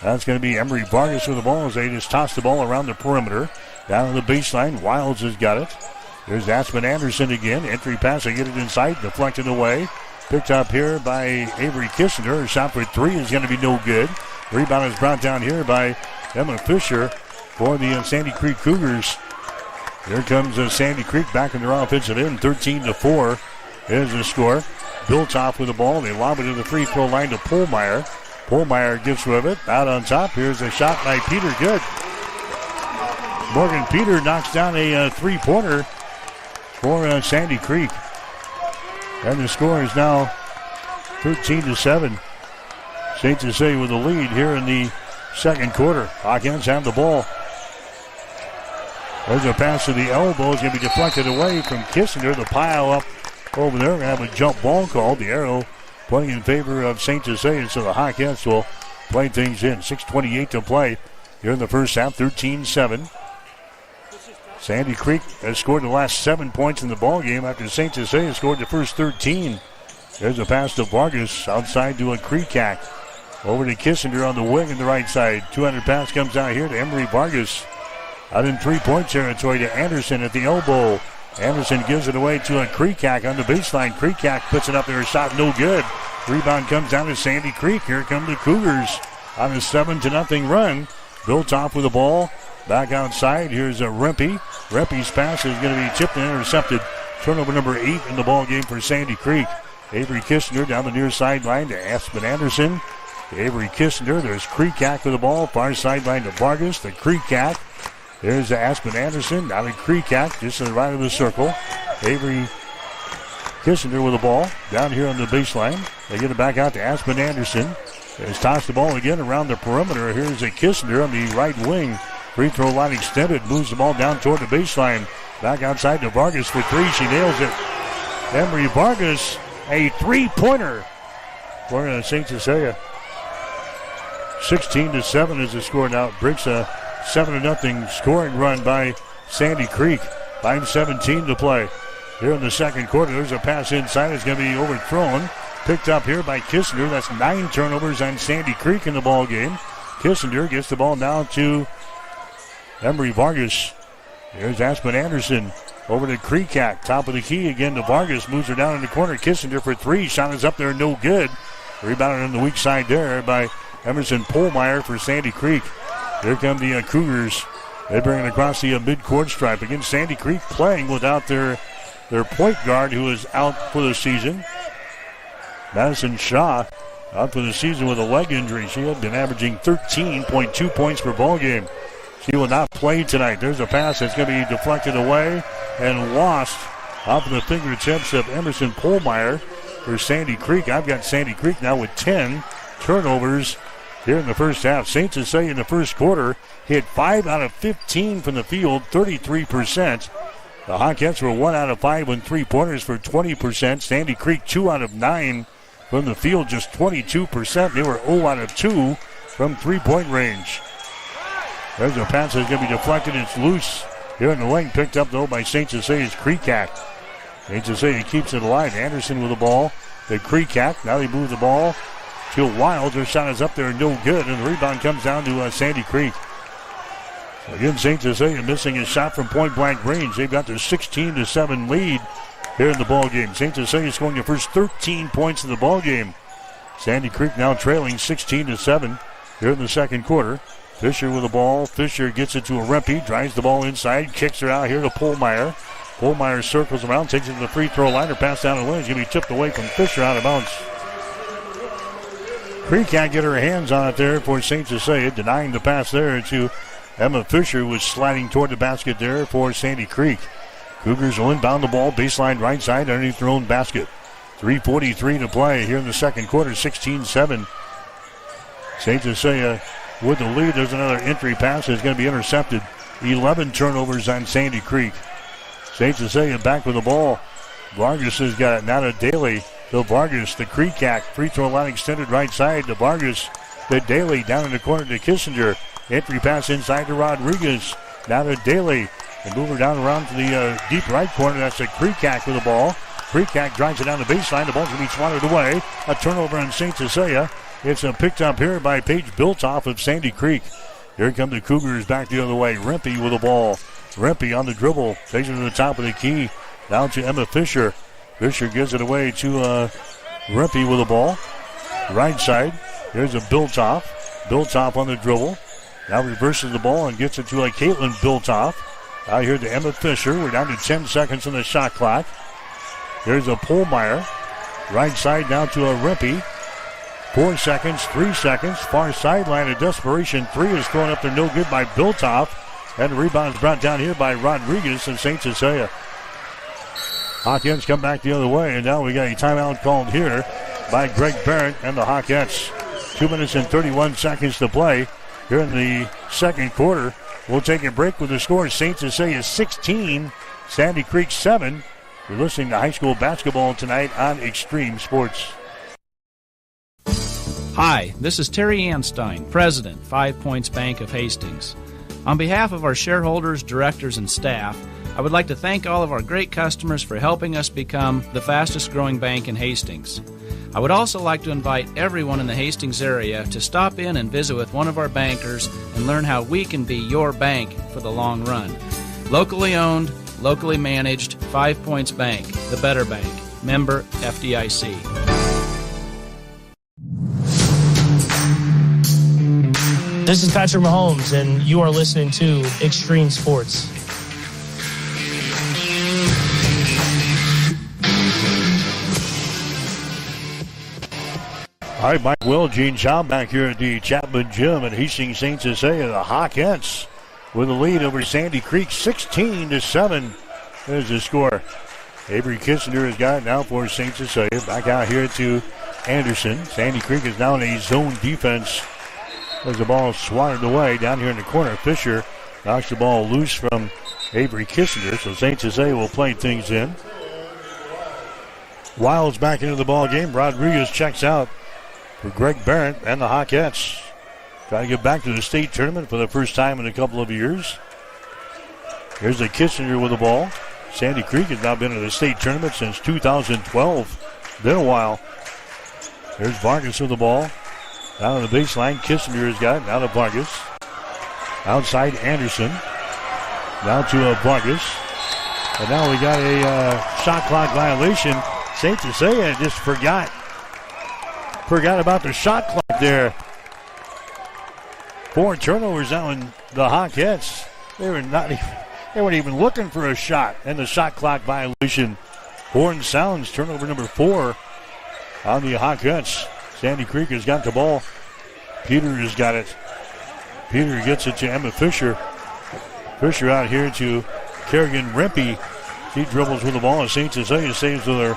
S2: That's going to be Emery Vargas with the ball as they just toss the ball around the perimeter. Down the baseline, Wilds has got it. There's Aspen Anderson again. Entry pass, they get it inside, deflected away. Picked up here by Avery Kissinger. Her shot for 3 is going to be no good. Rebound is brought down here by Emma Fisher for the Sandy Creek Cougars. Here comes Sandy Creek back in their offensive end. 13-4 is the score. Biltoff with the ball. They lob it to the free throw line to Polmeyer. Polmeyer gets rid of it. Out on top. Here's a shot by Peter. Good. Morgan Peter knocks down a three-pointer for Sandy Creek. And the score is now 13-7. St. Cecilia with the lead here in the second quarter. Hawkins have the ball. There's a pass to the elbow. It's going to be deflected away from Kissinger. The pile up over there. We're going to have a jump ball called. The arrow playing in favor of St. Cecilia, so the Hawkins will play things in. 6:28 to play here in the first half. 13-7. Sandy Creek has scored the last 7 points in the ball game after St. Cecilia scored the first 13. There's a pass to Vargas outside to a Kreekak. Over to Kissinger on the wing on the right side. 200 pass comes out here to Emery Vargas. Out in 3-point territory to Anderson at the elbow. Anderson gives it away to a Kreekak on the baseline. Kreekak puts it up there. Shot no good. Rebound comes down to Sandy Creek. Here come the Cougars on a 7-0 run. Biltoff with the ball. Back outside. Here's a Rempe. Rempe's pass is going to be tipped and intercepted. Turnover number 8 in the ball game for Sandy Creek. Avery Kissinger down the near sideline to Aspen Anderson. Avery Kissinger. There's Kreekak with the ball. Far sideline to Vargas. The Kreekak. There's Aspen Anderson. Now to Kreekak just to the right of the circle. Avery Kissinger with the ball down here on the baseline. They get it back out to Aspen Anderson. There's tossed the ball again around the perimeter. Here's a Kissinger on the right wing. Free throw line extended. Moves the ball down toward the baseline. Back outside to Vargas for 3. She nails it. Emery Vargas, a 3-pointer for St. Cecilia. 16-7 is the score now. Breaks a 7-0 scoring run by Sandy Creek. 5:17 to play. Here in the second quarter, there's a pass inside. It's going to be overthrown. Picked up here by Kissinger. That's 9 turnovers on Sandy Creek in the ball game. Kissinger gets the ball down to Emery Vargas. Here's Aspen Anderson over to Kreekak. Top of the key again to Vargas. Moves her down in the corner. Kissinger for 3. Shot is up there. No good. Rebounded on the weak side there by Emerson Polmeyer for Sandy Creek. Here come the Cougars. They bring it across the midcourt stripe. Again, Sandy Creek playing without their point guard who is out for the season. Madison Shaw out for the season with a leg injury. She had been averaging 13.2 points per ball game. She will not play tonight. There's a pass that's going to be deflected away and lost off of the fingertips of Emerson Polmeyer for Sandy Creek. I've got Sandy Creek now with 10 turnovers here in the first half. St. Cecilia in the first quarter hit 5 out of 15 from the field, 33%. The Hawkettes were 1 out of 5 on 3-pointers for 20%. Sandy Creek 2 out of 9 from the field, just 22%. They were 0 out of 2 from 3-point range. There's a pass that's going to be deflected. It's loose here in the lane. Picked up, though, by St. Cecilia's Kreekak. St. Cecilia keeps it alive. Anderson with the ball. The Kreekak. Now they move the ball to Wild. Their shot is up there, no good. And the rebound comes down to Sandy Creek. Again, St. Cecilia missing a shot from point-blank range. They've got their 16-7 lead here in the ball game. St. Cecilia scoring the first 13 points in the ball game. Sandy Creek now trailing 16-7 here in the second quarter. Fisher with the ball. Fisher gets it to a Rempe, drives the ball inside, kicks her out here to Pohlmeyer. Pohlmeyer circles around, takes it to the free throw line. Her pass down the lane is going to be tipped away from Fisher, out of bounds. Creek can't get her hands on it there for St. Cecilia, denying the pass there to Emma Fisher, was sliding toward the basket there for Sandy Creek. Cougars will inbound the ball, baseline right side underneath their own basket. 3:43 to play here in the second quarter, 16-7. St. Cecilia with the lead. There's another entry pass that's going to be intercepted. 11 turnovers on Sandy Creek. St. Cecilia back with the ball. Vargas has got it now to Daly. To Vargas, the Creekac. Free throw line extended right side to Vargas. To Daly down in the corner to Kissinger. Entry pass inside to Rodriguez. Now to Daly. And move her down around to the deep right corner. That's a Creekac with the ball. Creekac drives it down the baseline. The ball's going to be swatted away. A turnover on St. Cecilia. It's picked up here by Paige Biltoff of Sandy Creek. Here come the Cougars back the other way. Rempe with the ball. Rempe on the dribble. Takes it to the top of the key. Down to Emma Fisher. Fisher gives it away to Rempe with the ball. Right side. Here's a Biltoff. Biltoff on the dribble. Now reverses the ball and gets it to Caitlin Biltoff. Out here to Emma Fisher. We're down to 10 seconds on the shot clock. There's a Pohlmeyer. Right side down to Rempe. 4 seconds, 3 seconds. Far sideline, a desperation three is thrown up there, no good by Biltoff. And the rebound is brought down here by Rodriguez and St. Cecilia. Hawkins come back the other way, and now we got a timeout called here by Greg Barrett and the Hawkettes. 2 minutes and 31 seconds to play here in the second quarter. We'll take a break with the score. St. Cecilia 16, Sandy Creek 7. You're listening to high school basketball tonight on Extreme Sports.
S19: Hi, this is Terry Anstein, President, 5 Points Bank of Hastings. On behalf of our shareholders, directors, and staff, I would like to thank all of our great customers for helping us become the fastest growing bank in Hastings. I would also like to invite everyone in the Hastings area to stop in and visit with one of our bankers and learn how we can be your bank for the long run. Locally owned, locally managed, 5 Points Bank, the better bank. Member FDIC.
S20: This is Patrick Mahomes, and you are listening to Extreme Sports.
S2: All right, Mike Will, Gene Shaw back here at the Chapman Gym at Hastings St. Cecilia. The Hawkettes with a lead over Sandy Creek, 16-7. There's the score. Avery Kissinger has got it now for St. Cecilia. Back out here to Anderson. Sandy Creek is now in a zone defense. As the ball swatted away down here in the corner. Fisher knocks the ball loose from Avery Kissinger, so St. Cecilia will play things in. Wilds back into the ball game. Rodriguez checks out for Greg Barrett and the Hawkettes. Trying to get back to the state tournament for the first time in a couple of years. Here's the Kissinger with the ball. Sandy Creek has now been in the state tournament since 2012. Been a while. There's Vargas with the ball. Down on the baseline, Kissinger has got it. Now to Vargas. Outside Anderson. Now to Vargas. And now we got a shot clock violation. St. Cecilia just forgot about the shot clock there. 4 turnovers now in the Hawkettes. They weren't even looking for a shot, and the shot clock violation. Horn sounds, turnover number 4 on the Hawkettes. Sandy Creek has got the ball. Peter has got it. Peter gets it to Emma Fisher. Fisher out here to Kerrigan Rempe. She dribbles with the ball, and St. Cecilia saves with her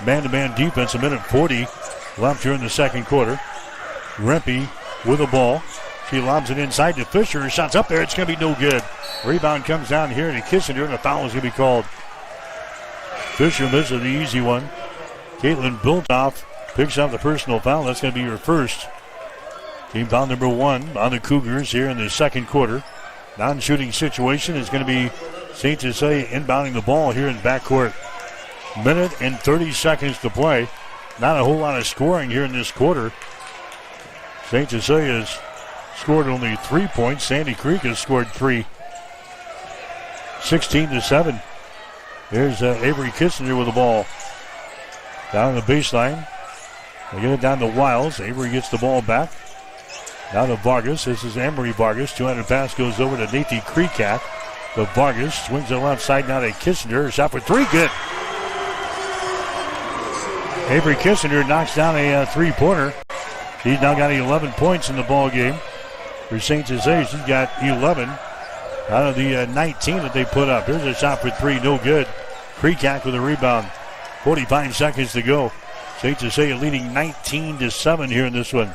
S2: man-to-man defense. 1:40 left here in the second quarter. Rempe with the ball. She lobs it inside to Fisher. Her shot's up there. It's going to be no good. Rebound comes down here to Kissinger, and a foul is going to be called. Fisher misses the easy one. Caitlin Biltoff picks up the personal foul. That's going to be her first. Team foul number 1 on the Cougars here in the second quarter. Non-shooting situation is going to be St. Cecilia inbounding the ball here in backcourt. 1:30 seconds to play. Not a whole lot of scoring here in this quarter. St. Cecilia has scored only 3 points. Sandy Creek has scored 3. 16-7. There's Avery Kissinger with the ball. Down the baseline. They get it down to Wiles. Avery gets the ball back. Now to Vargas. This is Emery Vargas. 200 pass goes over to Nathan Kreekak. The Vargas swings to the left side now to Kissinger. Shot for three. Good. Avery Kissinger knocks down a three-pointer. He's now got 11 points in the ball game. For St. Cecilia, he's got 11 out of the 19 that they put up. Here's a shot for three. No good. Kreekak with a rebound. 45 seconds to go. St. Cecilia leading 19-7 here in this one.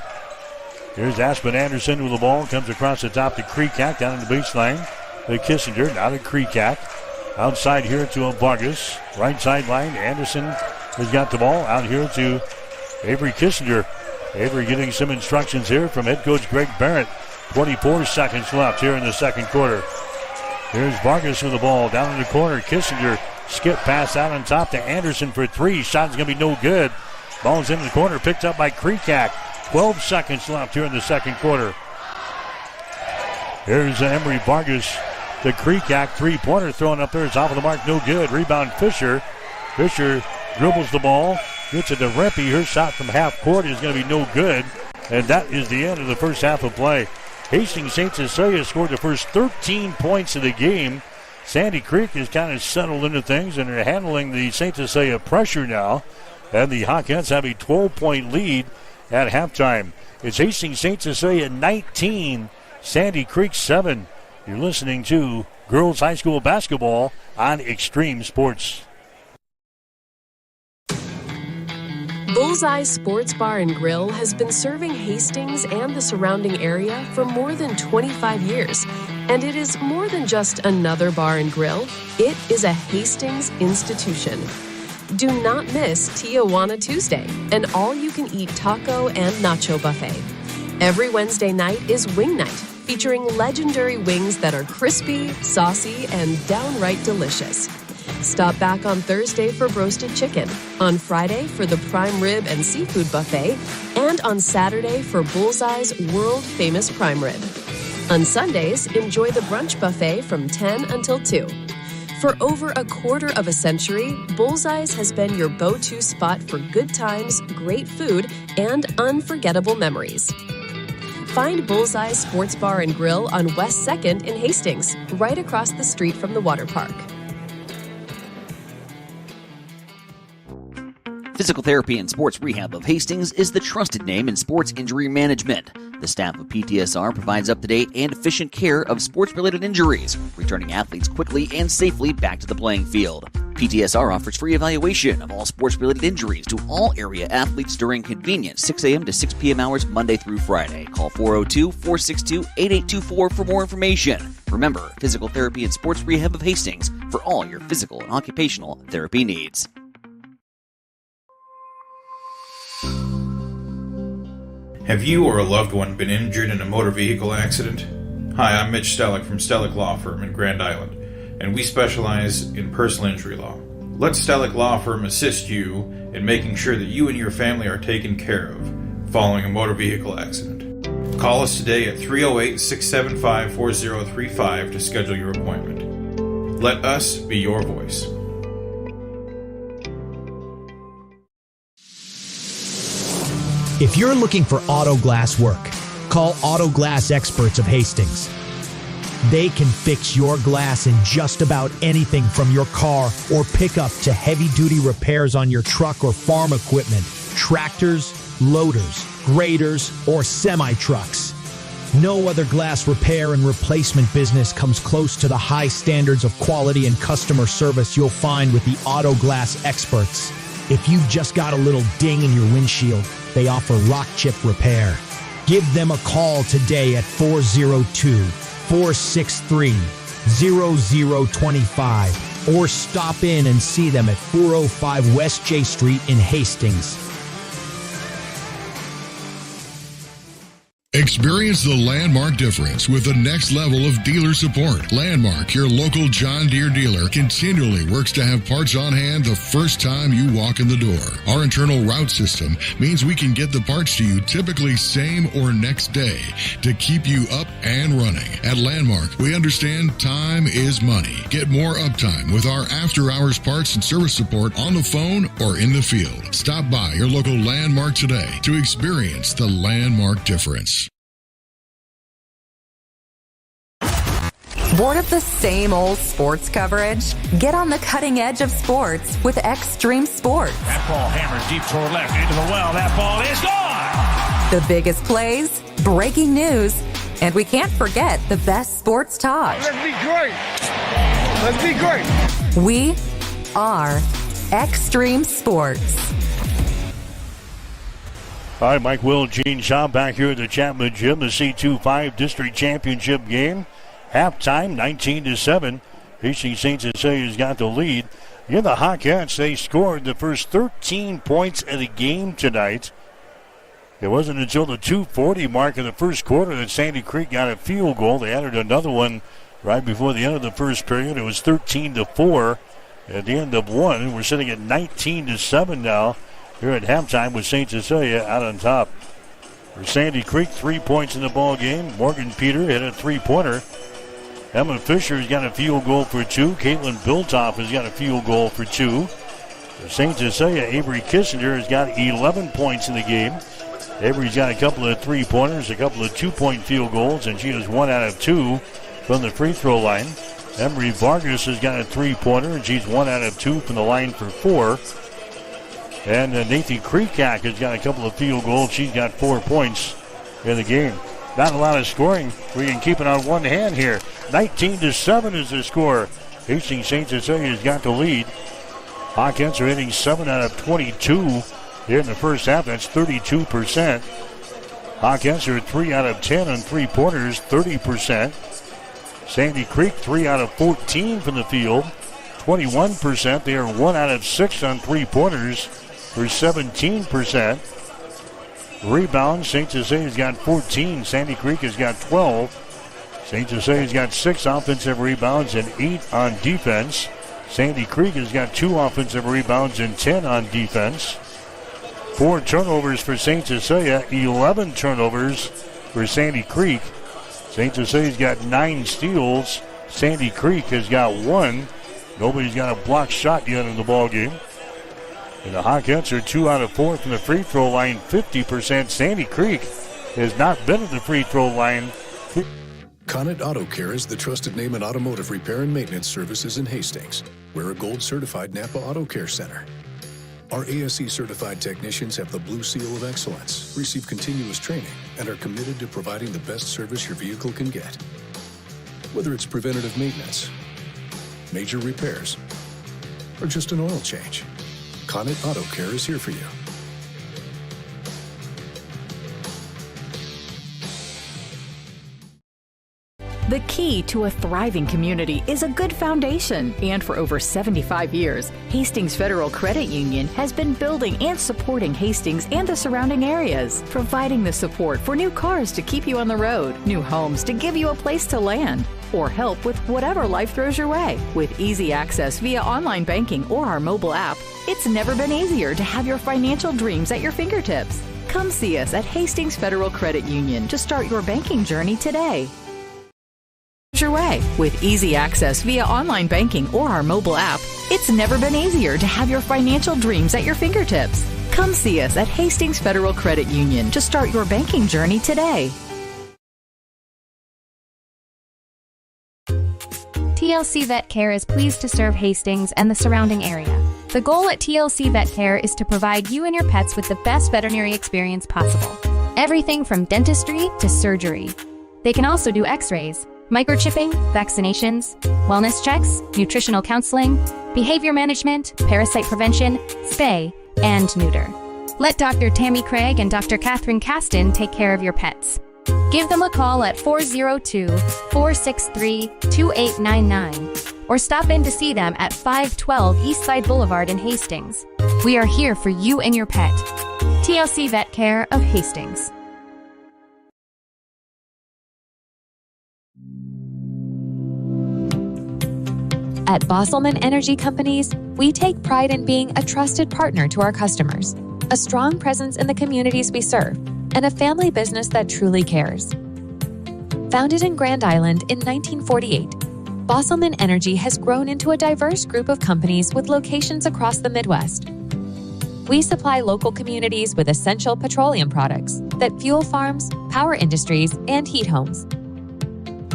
S2: Here's Aspen Anderson with the ball. Comes across the top to Kreekak down in the baseline. To Kissinger, now to Kreekak. Outside here to Vargas. Right sideline. Anderson has got the ball. Out here to Avery Kissinger. Avery getting some instructions here from head coach Greg Barrett. 24 seconds left here in the second quarter. Here's Vargas with the ball down in the corner. Kissinger skip pass out on top to Anderson for three. Shot's going to be no good. Ball's in the corner, picked up by Kreekak. 12 seconds left here in the second quarter. Here's Emery Vargas to Kreekak. Three-pointer thrown up there. It's off of the mark, no good. Rebound Fisher. Fisher dribbles the ball. Gets it to Rempe. Her shot from half court is going to be no good. And that is the end of the first half of play. Hastings St. Cecilia scored the first 13 points of the game. Sandy Creek has kind of settled into things and are handling the St. Cecilia pressure now. And the Hawkettes have a 12-point lead at halftime. It's Hastings St. Cecilia 19, Sandy Creek 7. You're listening to Girls High School Basketball on Extreme Sports.
S13: Bullseye Sports Bar and Grill has been serving Hastings and the surrounding area for more than 25 years. And it is more than just another bar and grill. It is a Hastings institution. Do not miss Tijuana Tuesday, an all-you-can-eat taco and nacho buffet. Every Wednesday night is Wing Night, featuring legendary wings that are crispy, saucy, and downright delicious. Stop back on Thursday for roasted chicken, on Friday for the prime rib and seafood buffet, and on Saturday for Bullseye's world-famous prime rib. On Sundays, enjoy the brunch buffet from 10 until 2. For over a quarter of a century, Bullseye's has been your go-to spot for good times, great food, and unforgettable memories. Find Bullseye Sports Bar and Grill on West 2nd in Hastings, right across the street from the water park.
S4: Physical Therapy and Sports Rehab of Hastings is the trusted name in sports injury management. The staff of PTSR provides up-to-date and efficient care of sports-related injuries, returning athletes quickly and safely back to the playing field. PTSR offers free evaluation of all sports-related injuries to all area athletes during convenient 6 a.m. to 6 p.m. hours Monday through Friday. Call 402-462-8824 for more information. Remember, Physical Therapy and Sports Rehab of Hastings for all your physical and occupational therapy needs.
S12: Have you or a loved one been injured in a motor vehicle accident? Hi, I'm Mitch Stellick from Stellick Law Firm in Grand Island, and we specialize in personal injury law. Let Stellick Law Firm assist you in making sure that you and your family are taken care of following a motor vehicle accident. Call us today at 308-675-4035 to schedule your appointment. Let us be your voice.
S21: If you're looking for auto glass work, call Auto Glass Experts of Hastings. They can fix your glass in just about anything from your car or pickup to heavy-duty repairs on your truck or farm equipment, tractors, loaders, graders, or semi-trucks. No other glass repair and replacement business comes close to the high standards of quality and customer service you'll find with the Auto Glass Experts. If you've just got a little ding in your windshield, they offer rock chip repair. Give them a call today at 402-463-0025 or stop in and see them at 405 West J Street in Hastings.
S17: Experience the Landmark difference with the next level of dealer support. Landmark, your local John Deere dealer, continually works to have parts on hand the first time you walk in the door. Our internal route system means we can get the parts to you typically same or next day to keep you up and running. At Landmark, we understand time is money. Get more uptime with our after-hours parts and service support on the phone or in the field. Stop by your local Landmark today to experience the Landmark difference.
S1: Bored of the same old sports coverage? Get on the cutting edge of sports with Extreme Sports.
S16: That ball hammered deep toward left into the well. That ball is gone!
S1: The biggest plays, breaking news, and we can't forget the best sports talk.
S16: Let's be great! Let's be great!
S1: We are Extreme Sports.
S2: All right, Mike Will, Gene Shaw back here at the Chapman Gym, the C25 District Championship game. Halftime, 19-7. Hastings St. Cecilia's got the lead. In the Hawkettes, they scored the first 13 points of the game tonight. It wasn't until the 2:40 mark of the first quarter that Sandy Creek got a field goal. They added another one right before the end of the first period. It was 13-4 at the end of one. We're sitting at 19-7 now here at halftime with St. Cecilia out on top. For Sandy Creek, 3 points in the ball game. Morgan Peter hit a three-pointer. Emma Fisher has got a field goal for two. Caitlin Biltoff has got a field goal for two. For St. Cecilia, Avery Kissinger has got 11 points in the game. Avery's got a couple of three-pointers, a couple of two-point field goals, and she is 1 out of 2 from the free throw line. Emery Vargas has got a three-pointer, and she's 1 out of 2 from the line for 4. And Nathan Kreekak has got a couple of field goals. She's got 4 points in the game. Not a lot of scoring. We can keep it on one hand here. 19-7 is the score. Hastings St. Cecilia's got the lead. Hawkins are hitting 7 out of 22 here in the first half. That's 32%. Hawkins are 3 out of 10 on three-pointers, 30%. Sandy Creek, 3 out of 14 from the field, 21%. They are 1 out of 6 on three-pointers for 17%. Rebounds, St. Cecilia's got 14. Sandy Creek has got 12. St. Cecilia's got 6 offensive rebounds and 8 on defense. Sandy Creek has got 2 offensive rebounds and 10 on defense. 4 turnovers for St. Cecilia, 11 turnovers for Sandy Creek. St. Cecilia's got 9 steals. Sandy Creek has got 1. Nobody's got a blocked shot yet in the ball game. And the Hawkettes are 2 out of 4 from the free throw line, 50%. Sandy Creek has not been at the free throw line.
S22: Connet Auto Care is the trusted name in automotive repair and maintenance services in Hastings. We're a gold-certified Napa Auto Care Center. Our ASE-certified technicians have the Blue Seal of Excellence, receive continuous training, and are committed to providing the best service your vehicle can get. Whether it's preventative maintenance, major repairs, or just an oil change, Connet Auto Care is here for you.
S23: The key to a thriving community is a good foundation. And for over 75 years, Hastings Federal Credit Union has been building and supporting Hastings and the surrounding areas, providing the support for new cars to keep you on the road, new homes to give you a place to land, or help with whatever life throws your way. With easy access via online banking or our mobile app, it's never been easier to have your financial dreams at your fingertips. Come see us at Hastings Federal Credit Union to start your banking journey today. Your way. With easy access via online banking or our mobile app, it's never been easier to have your financial dreams at your fingertips. Come see us at Hastings Federal Credit Union to start your banking journey today.
S11: TLC Vet Care is pleased to serve Hastings and the surrounding area. The goal at TLC Vet Care is to provide you and your pets with the best veterinary experience possible. Everything from dentistry to surgery. They can also do x-rays, microchipping, vaccinations, wellness checks, nutritional counseling, behavior management, parasite prevention, spay, and neuter. Let Dr. Tammy Craig and Dr. Catherine Caston take care of your pets. Give them a call at 402-463-2899 or stop in to see them at 512 Eastside Boulevard in Hastings. We are here for you and your pet. TLC Vet Care of Hastings.
S3: At Bosselman Energy Companies, we take pride in being a trusted partner to our customers, a strong presence in the communities we serve, and a family business that truly cares. Founded in Grand Island in 1948, Bosselman Energy has grown into a diverse group of companies with locations across the Midwest. We supply local communities with essential petroleum products that fuel farms, power industries, and heat homes.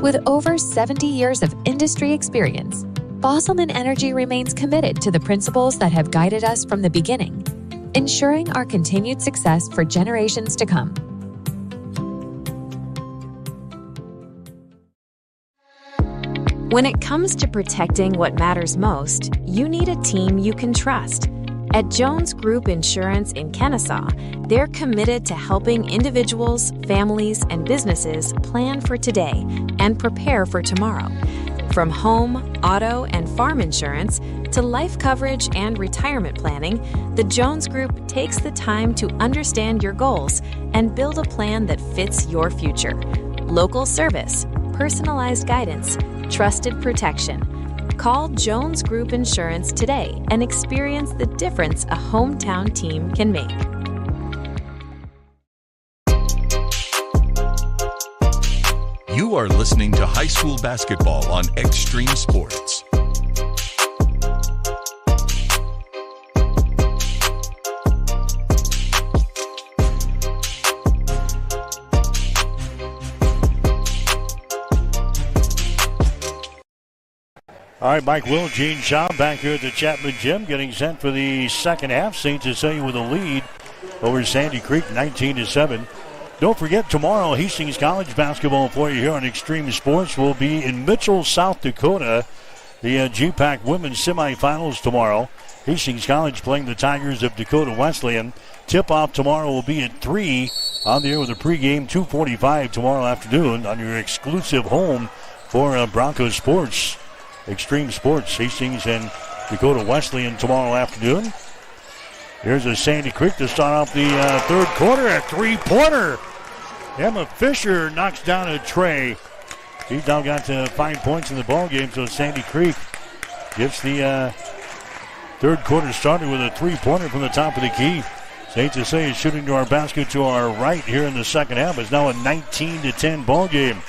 S3: With over 70 years of industry experience, Bosselman Energy remains committed to the principles that have guided us from the beginning, ensuring our continued success for generations to come.
S6: When it comes to protecting what matters most, you need a team you can trust. At Jones Group Insurance in Kennesaw, they're committed to helping individuals, families, and businesses plan for today and prepare for tomorrow. From home, auto, and farm insurance to life coverage and retirement planning, the Jones Group takes the time to understand your goals and build a plan that fits your future. Local service, personalized guidance, trusted protection. Call Jones Group Insurance today and experience the difference a hometown team can make.
S18: You are listening to high school basketball on Extreme Sports.
S2: All right, Mike Will, Gene Shaw back here at the Chapman Gym getting set for the second half. St. Cecilia with a lead over Sandy Creek, 19-7. Don't forget, tomorrow, Hastings College basketball for you here on Extreme Sports will be in Mitchell, South Dakota. The GPAC women's semifinals tomorrow. Hastings College playing the Tigers of Dakota Wesleyan. Tip-off tomorrow will be at 3 on the air with a pregame 2:45 tomorrow afternoon on your exclusive home for Broncos Sports. Extreme Sports, Hastings and Dakota Wesleyan tomorrow afternoon. Here's a Sandy Creek to start off the third quarter. A three-pointer. Emma Fisher knocks down a tray. She's now got 5 points in the ball game, so Sandy Creek gets the third quarter started with a three-pointer from the top of the key. St. Cecilia is shooting to our basket to our right here in the second half. It's now a 19-10 ball game.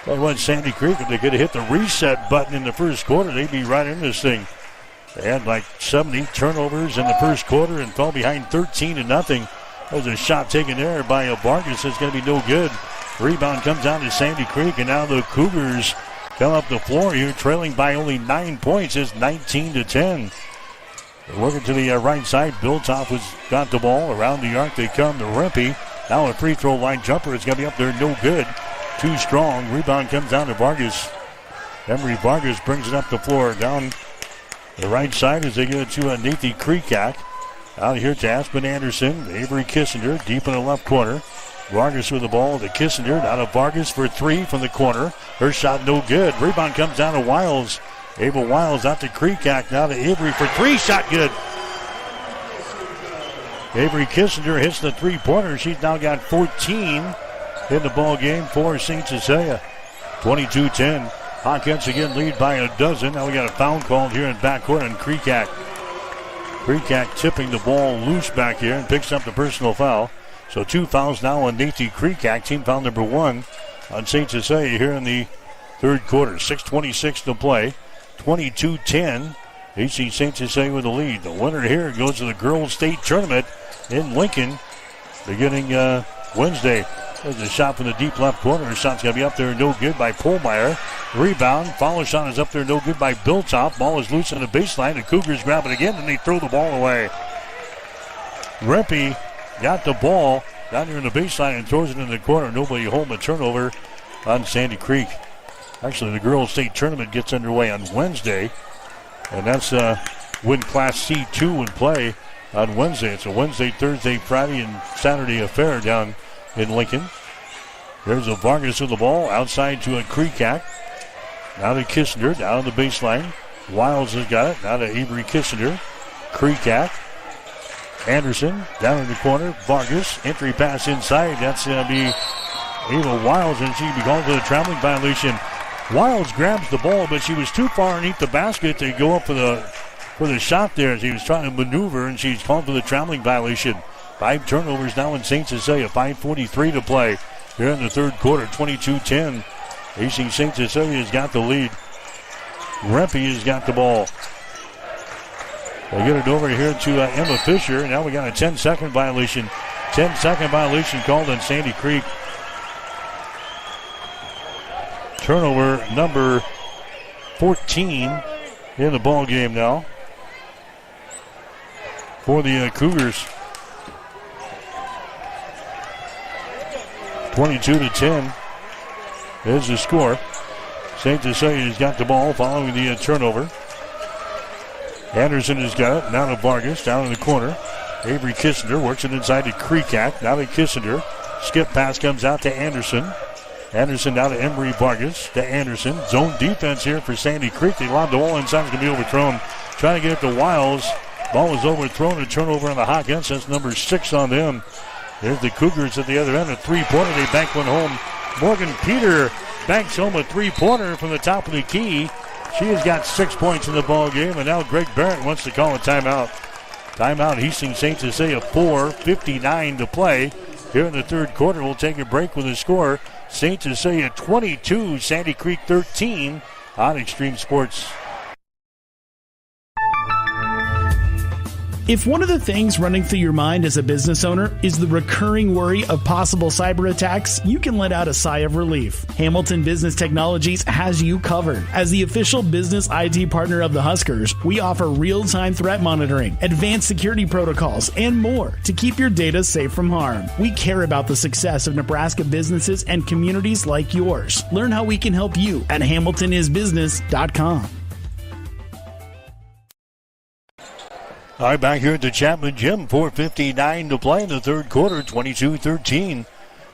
S2: Tell you what, Sandy Creek, if they could have hit the reset button in the first quarter, they'd be right in this thing. They had like 70 turnovers in the first quarter and fell behind 13-0. That was a shot taken there by Vargas. It's going to be no good. Rebound comes down to Sandy Creek, and now the Cougars come up the floor here, trailing by only 9 points. It's 19-10. They're working to the right side. Biltoff has got the ball. Around the arc they come to Rempe. Now a free throw line jumper. It's going to be up there, no good. Too strong. Rebound comes down to Vargas. Emery Vargas brings it up the floor. Down the right side as they get it to Nathan Kreekak. Out here to Aspen Anderson. Avery Kissinger deep in the left corner. Vargas with the ball to Kissinger. Now to Vargas for three from the corner. Her shot no good. Rebound comes down to Wiles. Abel Wiles out to Kreekak. Now to Avery for three. Shot good. Avery Kissinger hits the three-pointer. She's now got 14 in the ball game for St. Cecilia. 22-10. Hawkins again lead by a dozen. Now we got a foul called here in backcourt on Kreekak. Kreekak tipping the ball loose back here and picks up the personal foul. So 2 fouls now on Nathan Kreekak. Team foul number 1 on St. Cecilia here in the third quarter. 6:26 to play. 22-10. AC St. Cecilia with the lead. The winner here goes to the Girls State Tournament in Lincoln beginning Wednesday. There's a shot from the deep left corner. The shot's going to be up there, no good by Polmeyer. Rebound. Follow shot is up there, no good by Biltop. Ball is loose on the baseline. The Cougars grab it again, and they throw the ball away. Rempe got the ball down here in the baseline and throws it in the corner. Nobody home. A turnover on Sandy Creek. Actually, the Girls State Tournament gets underway on Wednesday, and that's when Class C2 would play on Wednesday. It's a Wednesday, Thursday, Friday, and Saturday affair down in Lincoln. There's a Vargas with the ball outside to a Kreekak. Now to Kissinger down on the baseline. Wiles has got it. Now to Avery Kissinger. Kreekak. Anderson down in the corner. Vargas. Entry pass inside. That's going to be Ava Wiles, and she'll be called for the traveling violation. Wiles grabs the ball, but she was too far underneath the basket to go up for the shot there as he was trying to maneuver, and she's called for the traveling violation. 5 turnovers now in St. Cecilia. 5:43 to play here in the third quarter. 22-10. Hastings St. Cecilia's got the lead. Rempe has got the ball. They'll get it over here to Emma Fisher. Now we got a 10-second violation. 10-second violation called on Sandy Creek. Turnover number 14 in the ball game now for the Cougars. 22-10 is the score. St. Cecilia's got the ball following the turnover. Anderson has got it. Now to Vargas, down in the corner. Avery Kissinger works it inside to Kreekak. Now to Kissinger. Skip pass comes out to Anderson. Anderson now to Emery Vargas. To Anderson. Zone defense here for Sandy Creek. They lob the ball inside. It's going to be overthrown. Trying to get it to Wiles. Ball is overthrown. A turnover on the Hawkins. That's number 6 on them. There's the Cougars at the other end. A three-pointer. They bank one home. Morgan Peter banks home a three-pointer from the top of the key. She has got 6 points in the ball game, and now Greg Barrett wants to call a timeout. Timeout, Hastings St. Cecilia 4:59 to play here in the third quarter. We'll take a break with the score. St. Cecilia 22, Sandy Creek 13 on Extreme Sports.
S8: If one of the things running through your mind as a business owner is the recurring worry of possible cyber attacks, you can let out a sigh of relief. Hamilton Business Technologies has you covered. As the official business IT partner of the Huskers, we offer real-time threat monitoring, advanced security protocols, and more to keep your data safe from harm. We care about the success of Nebraska businesses and communities like yours. Learn how we can help you at hamiltonisbusiness.com.
S2: All right, back here at the Chapman Gym, 4:59 to play in the third quarter, 22-13.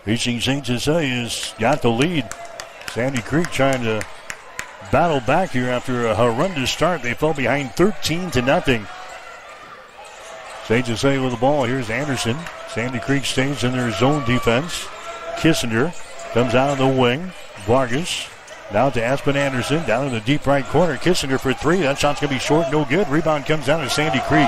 S2: Hastings St. Cecilia's got the lead. Sandy Creek trying to battle back here after a horrendous start. They fell behind 13-0. St. Cecilia with the ball. Here's Anderson. Sandy Creek stays in their zone defense. Kissinger comes out of the wing. Vargas. Now to Aspen Anderson, down in the deep right corner. Kissinger for 3. That shot's going to be short, no good. Rebound comes down to Sandy Creek.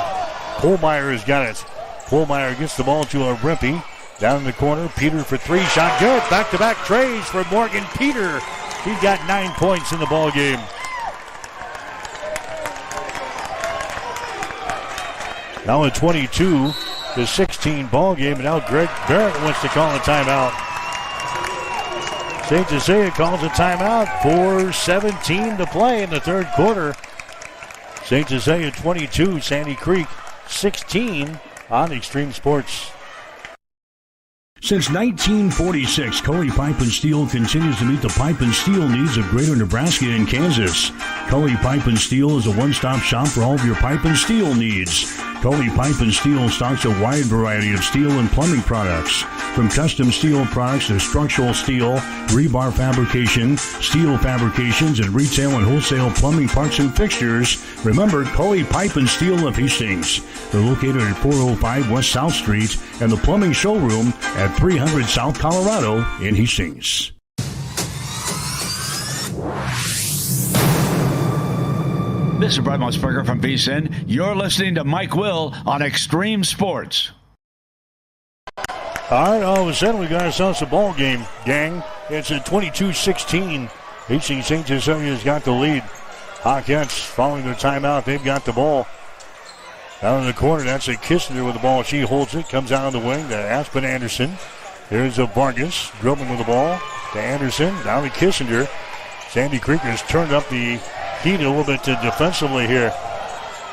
S2: Polmeyer has got it. Polmeyer gets the ball to a Rempe. Down in the corner, Peter for 3. Shot good. Back-to-back trays for Morgan Peter. He got 9 points in the ball game. Now a 22-16 ball game. And now Greg Barrett wants to call a timeout. St. Cecilia calls a timeout. 4:17 to play in the third quarter. St. Cecilia 22, Sandy Creek 16 on Extreme Sports.
S9: Since 1946, Cully Pipe and Steel continues to meet the pipe and steel needs of greater Nebraska and Kansas. Cully Pipe and Steel is a one-stop shop for all of your pipe and steel needs. Cully Pipe and Steel stocks a wide variety of steel and plumbing products. From custom steel products to structural steel, rebar fabrication, steel fabrications, and retail and wholesale plumbing parts and fixtures, remember Cully Pipe and Steel of Hastings. They're located at 405 West South Street and the plumbing showroom at 300 South Colorado in Hastings.
S10: This is Brad Musburger from VSiN. You're listening to Mike Will on Extreme Sports.
S2: All right, all of a sudden we got ourselves a ball game, gang. It's a 22-16. Hastings St. Cecilia's got the lead. Hawkettes following their timeout. They've got the ball. Down in the corner, that's a Kissinger with the ball. She holds it, comes out on the wing to Aspen Anderson. There's a Vargas dribbling with the ball to Anderson. Down to Kissinger. Sandy Creek has turned up the heat a little bit defensively here.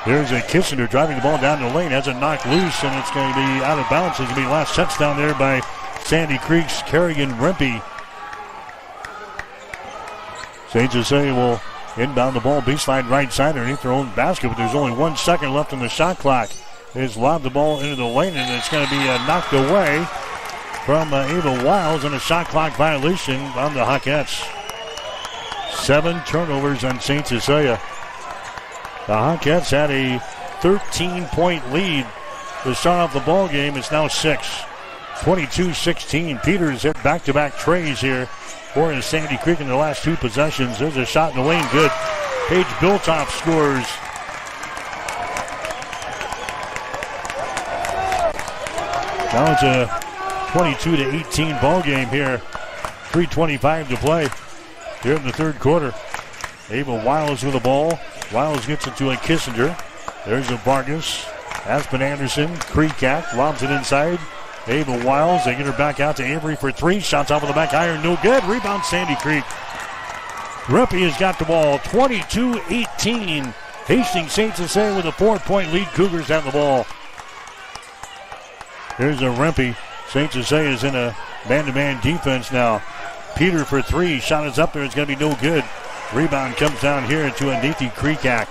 S2: There's a Kissinger driving the ball down the lane. Has it knocked loose, and it's going to be out of bounds. It's going to be the last touchdown there by Sandy Creek's Kerrigan Rempe. St. Cecilia will inbound the ball, baseline right side underneath their own basket, but there's only 1 second left on the shot clock. They just lobbed the ball into the lane, and it's going to be knocked away from Ava Wiles, and a shot clock violation on the Hawkettes. 7 turnovers on St. Cecilia. The Hawkettes had a 13-point lead to start off the ball game. It's now 6.
S9: 22-16. Peters hit back-to-back trays here for Sandy Creek in the last two possessions. There's a shot in the lane. Good. Paige Biltoff scores. Now it's a 22-18 ball game here. 3:25 to play here in the third quarter. Ava Wiles with the ball. Wiles gets it to a Kissinger. There's a Vargas. Aspen Anderson. Kreekak lobs it inside. Ava Wiles. They get her back out to Avery for three. Shots off of the back iron. No good. Rebound Sandy Creek. Rempe has got the ball. 22-18. Hastings St. Cecilia with a 4-point lead. Cougars have the ball. Here's a Rempe. St. Cecilia is in a man-to-man defense now. Peter for three. Shot is up there. It's going to be no good. Rebound comes down here to a Nathan Kreekak.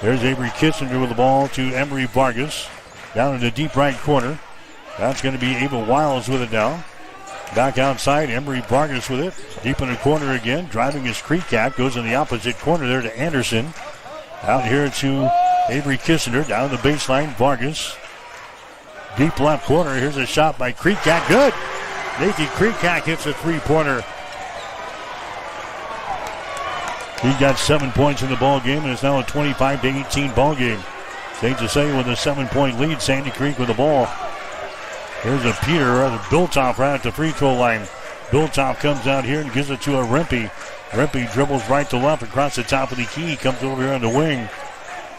S9: There's Avery Kissinger with the ball to Emery Vargas. Down in the deep right corner. That's going to be Ava Wiles with it now. Back outside, Emery Vargas with it. Deep in the corner again. Driving is Kreekak. Goes in the opposite corner there to Anderson. Out here to Avery Kissinger. Down the baseline, Vargas. Deep left corner. Here's a shot by Kreekak. Good. Nathan Kreekak hits a three-pointer. He got 7 points in the ball game, and it's now a 25-18 ball game. St. Cecilia with a 7-point lead. Sandy Creek with the ball. Here's a Peter, or Biltoff right at the free throw line. Biltoff comes out here and gives it to a Rempe. Rempe dribbles right to left across the top of the key. Comes over here on the wing.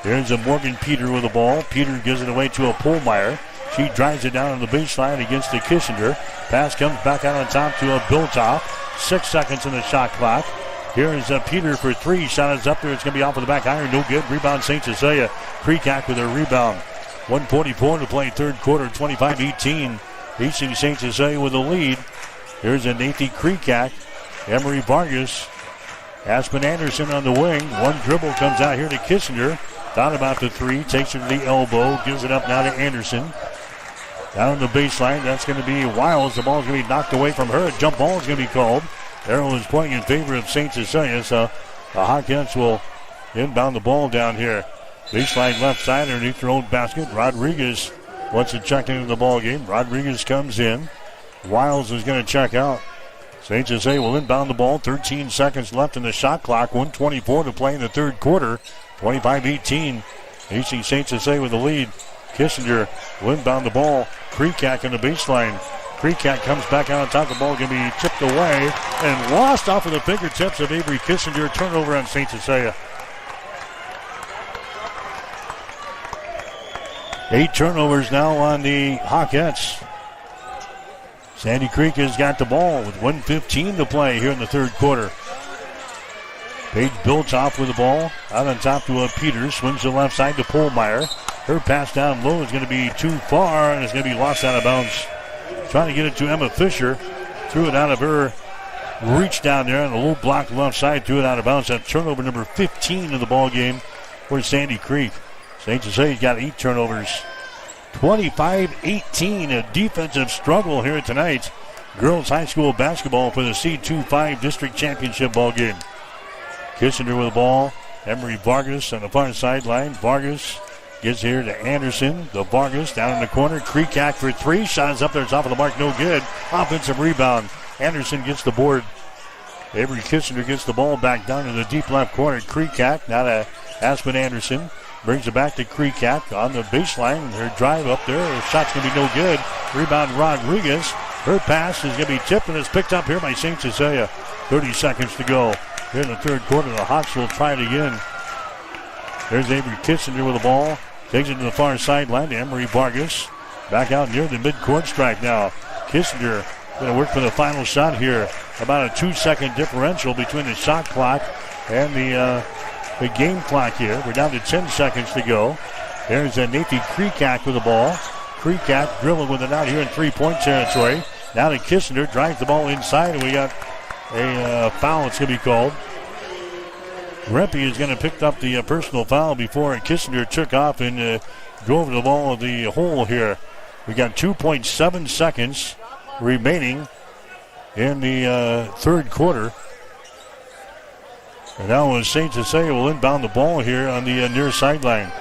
S9: There's a Morgan Peter with the ball. Peter gives it away to a Pullmeyer. She drives it down on the baseline against the Kissinger. Pass comes back out on top to a Biltoff. 6 seconds in the shot clock. Here is Peter for three. Shot is up there. It's going to be off of the back iron. No good. Rebound St. Cecilia. Kreekak with her rebound. 1:44 to play third quarter. 25-18. Hastings St. Cecilia with the lead. Here's a Nathan Kreekak. Emery Vargas. Aspen Anderson on the wing. One dribble comes out here to Kissinger. Thought about the three. Takes her to the elbow. Gives it up now to Anderson. Down on the baseline. That's going to be Wiles. The ball's going to be knocked away from her. A jump ball is going to be called. Arrow is pointing in favor of St. Cecilia, so the Hawkins will inbound the ball down here. Baseline left side underneath their own basket. Rodriguez wants to check into the ball game. Rodriguez comes in. Wiles is going to check out. St. Cecilia will inbound the ball. 13 seconds left in the shot clock. 1:24 to play in the third quarter. 25-18. Hastings St. Cecilia with the lead. Kissinger will inbound the ball. Kreekak on the baseline. Kreekak comes back out on top. The ball going to be tipped away and lost off of the fingertips of Avery Kissinger. Turnover on St. Cecilia. 8 turnovers now on the Hawkettes. Sandy Creek has got the ball with 1:15 to play here in the third quarter. Paige Biltoff with the ball. Out on top to a Peters. Swings to the left side to Pullmeyer. Her pass down low is going to be too far and it's going to be lost out of bounds. Trying to get it to Emma Fisher. Threw it out of her reach down there on the low block left side. Threw it out of bounds. That turnover number 15 of the ball game for Sandy Creek. St. Cecilia's got 8 turnovers. 25-18. A defensive struggle here tonight. Girls high school basketball for the C25 district championship ball game. Kissinger with the ball. Emery Vargas on the far sideline. Vargas gets here to Anderson. The Vargas down in the corner. Kreekak for three. Shot is up there. It's off of the mark. No good. Offensive rebound. Anderson gets the board. Avery Kissinger gets the ball back down to the deep left corner. Kreekak now to Aspen Anderson. Brings it back to Kreekak on the baseline. Her drive up there. Her shot's going to be no good. Rebound Rodriguez. Her pass is going to be tipped and it's picked up here by St. Cecilia. 30 seconds to go. Here in the third quarter, the Hawks will try it again. There's Avery Kissinger with the ball. Takes it to the far sideline to Emery Vargas. Back out near the midcourt stripe now. Kissinger going to work for the final shot here. About a 2-second differential between the shot clock and the game clock here. We're down to 10 seconds to go. There's Nathan Kreekak with the ball. Kreekak dribbling with it out here in three-point territory. Now to Kissinger. Drives the ball inside, and we got a foul. It's going to be called. Rempe is going to pick up the personal foul before Kissinger took off and drove the ball of the hole here. We got 2.7 seconds remaining in the third quarter. And now St. Cecilia will inbound the ball here on the near sideline.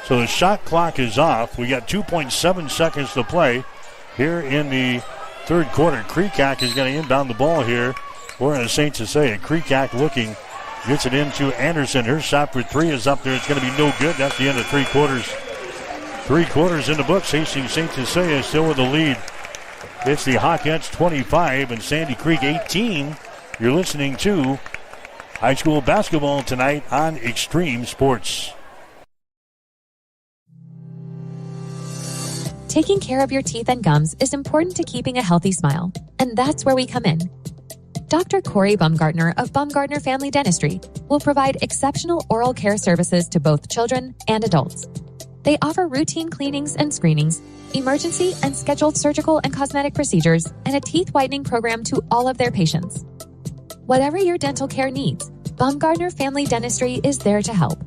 S2: So the shot clock is off. We got 2.7 seconds to play here in the third quarter. Creekak is going to inbound the ball here for St. Cecilia. Creekak looking, gets it into Anderson. Her shot for three is up there. It's going to be no good. That's the end of three quarters. 3 quarters in the books. Hastings St. Cecilia still with the lead. It's the Hawkettes 25 and Sandy Creek 18. You're listening to high school basketball tonight on Extreme Sports.
S3: Taking care of your teeth and gums is important to keeping a healthy smile, and that's where we come in. Dr. Corey Baumgartner of Baumgartner Family Dentistry will provide exceptional oral care services to both children and adults. They offer routine cleanings and screenings, emergency and scheduled surgical and cosmetic procedures, and a teeth whitening program to all of their patients. Whatever your dental care needs, Baumgartner Family Dentistry is there to help.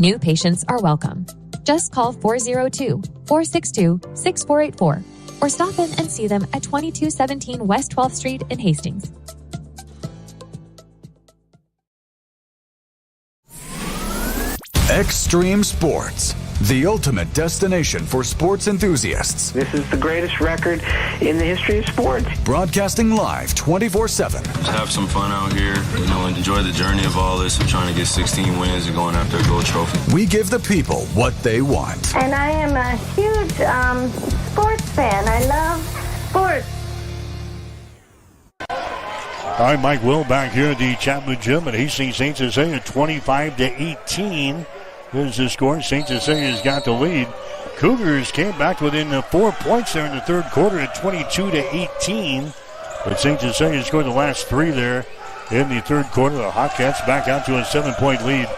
S3: New patients are welcome. Just call 402-462-6484 or stop in and see them at 2217 West 12th Street in Hastings.
S7: Extreme Sports, the ultimate destination for sports enthusiasts.
S5: This is the greatest record in the history of sports.
S7: Broadcasting live 24/7.
S14: Just have some fun out here, and enjoy the journey of all this of trying to get 16 wins and going after a gold trophy.
S7: We give the people what they want.
S15: And I am a huge sports fan. I love sports.
S2: All right, Mike Will back here at the Chapman Gym at Hastings St. Cecilia, 25-18 is the score. St. Cecilia's got the lead. Cougars came back within 4 points there in the third quarter at 22-18. But St. Cecilia scored the last three there in the third quarter. The Hawkettes back out to a 7-point lead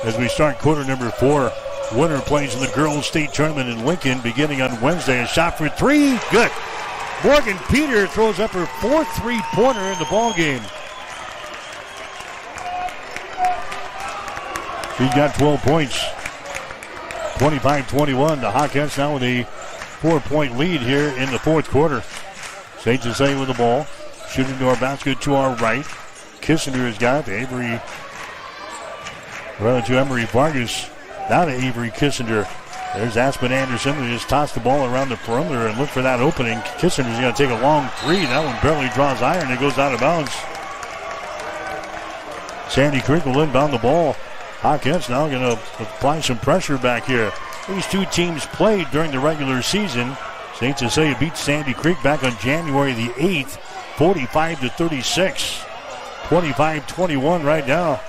S2: as we start quarter number 4. Winner plays in the girls' state tournament in Lincoln beginning on Wednesday. A shot for three. Good. Morgan Peter throws up her fourth three-pointer in the ball game. She's got 12 points. 25-21. The Hawkettes now with a 4-point lead here in the fourth quarter. St. Cecilia with the ball. Shooting to our basket to our right. Kissinger has got it. To Emery Vargas. Now to Avery Kissinger. There's Aspen Anderson who just tossed the ball around the perimeter and look for that opening. Kissinger's going to take a long three. That one barely draws iron. It goes out of bounds. Sandy Creek will inbound the ball. Hawkettes now going to apply some pressure back here. These two teams played during the regular season. St. Cecilia beat Sandy Creek back on January the 8th, 45-36. 25-21 right now.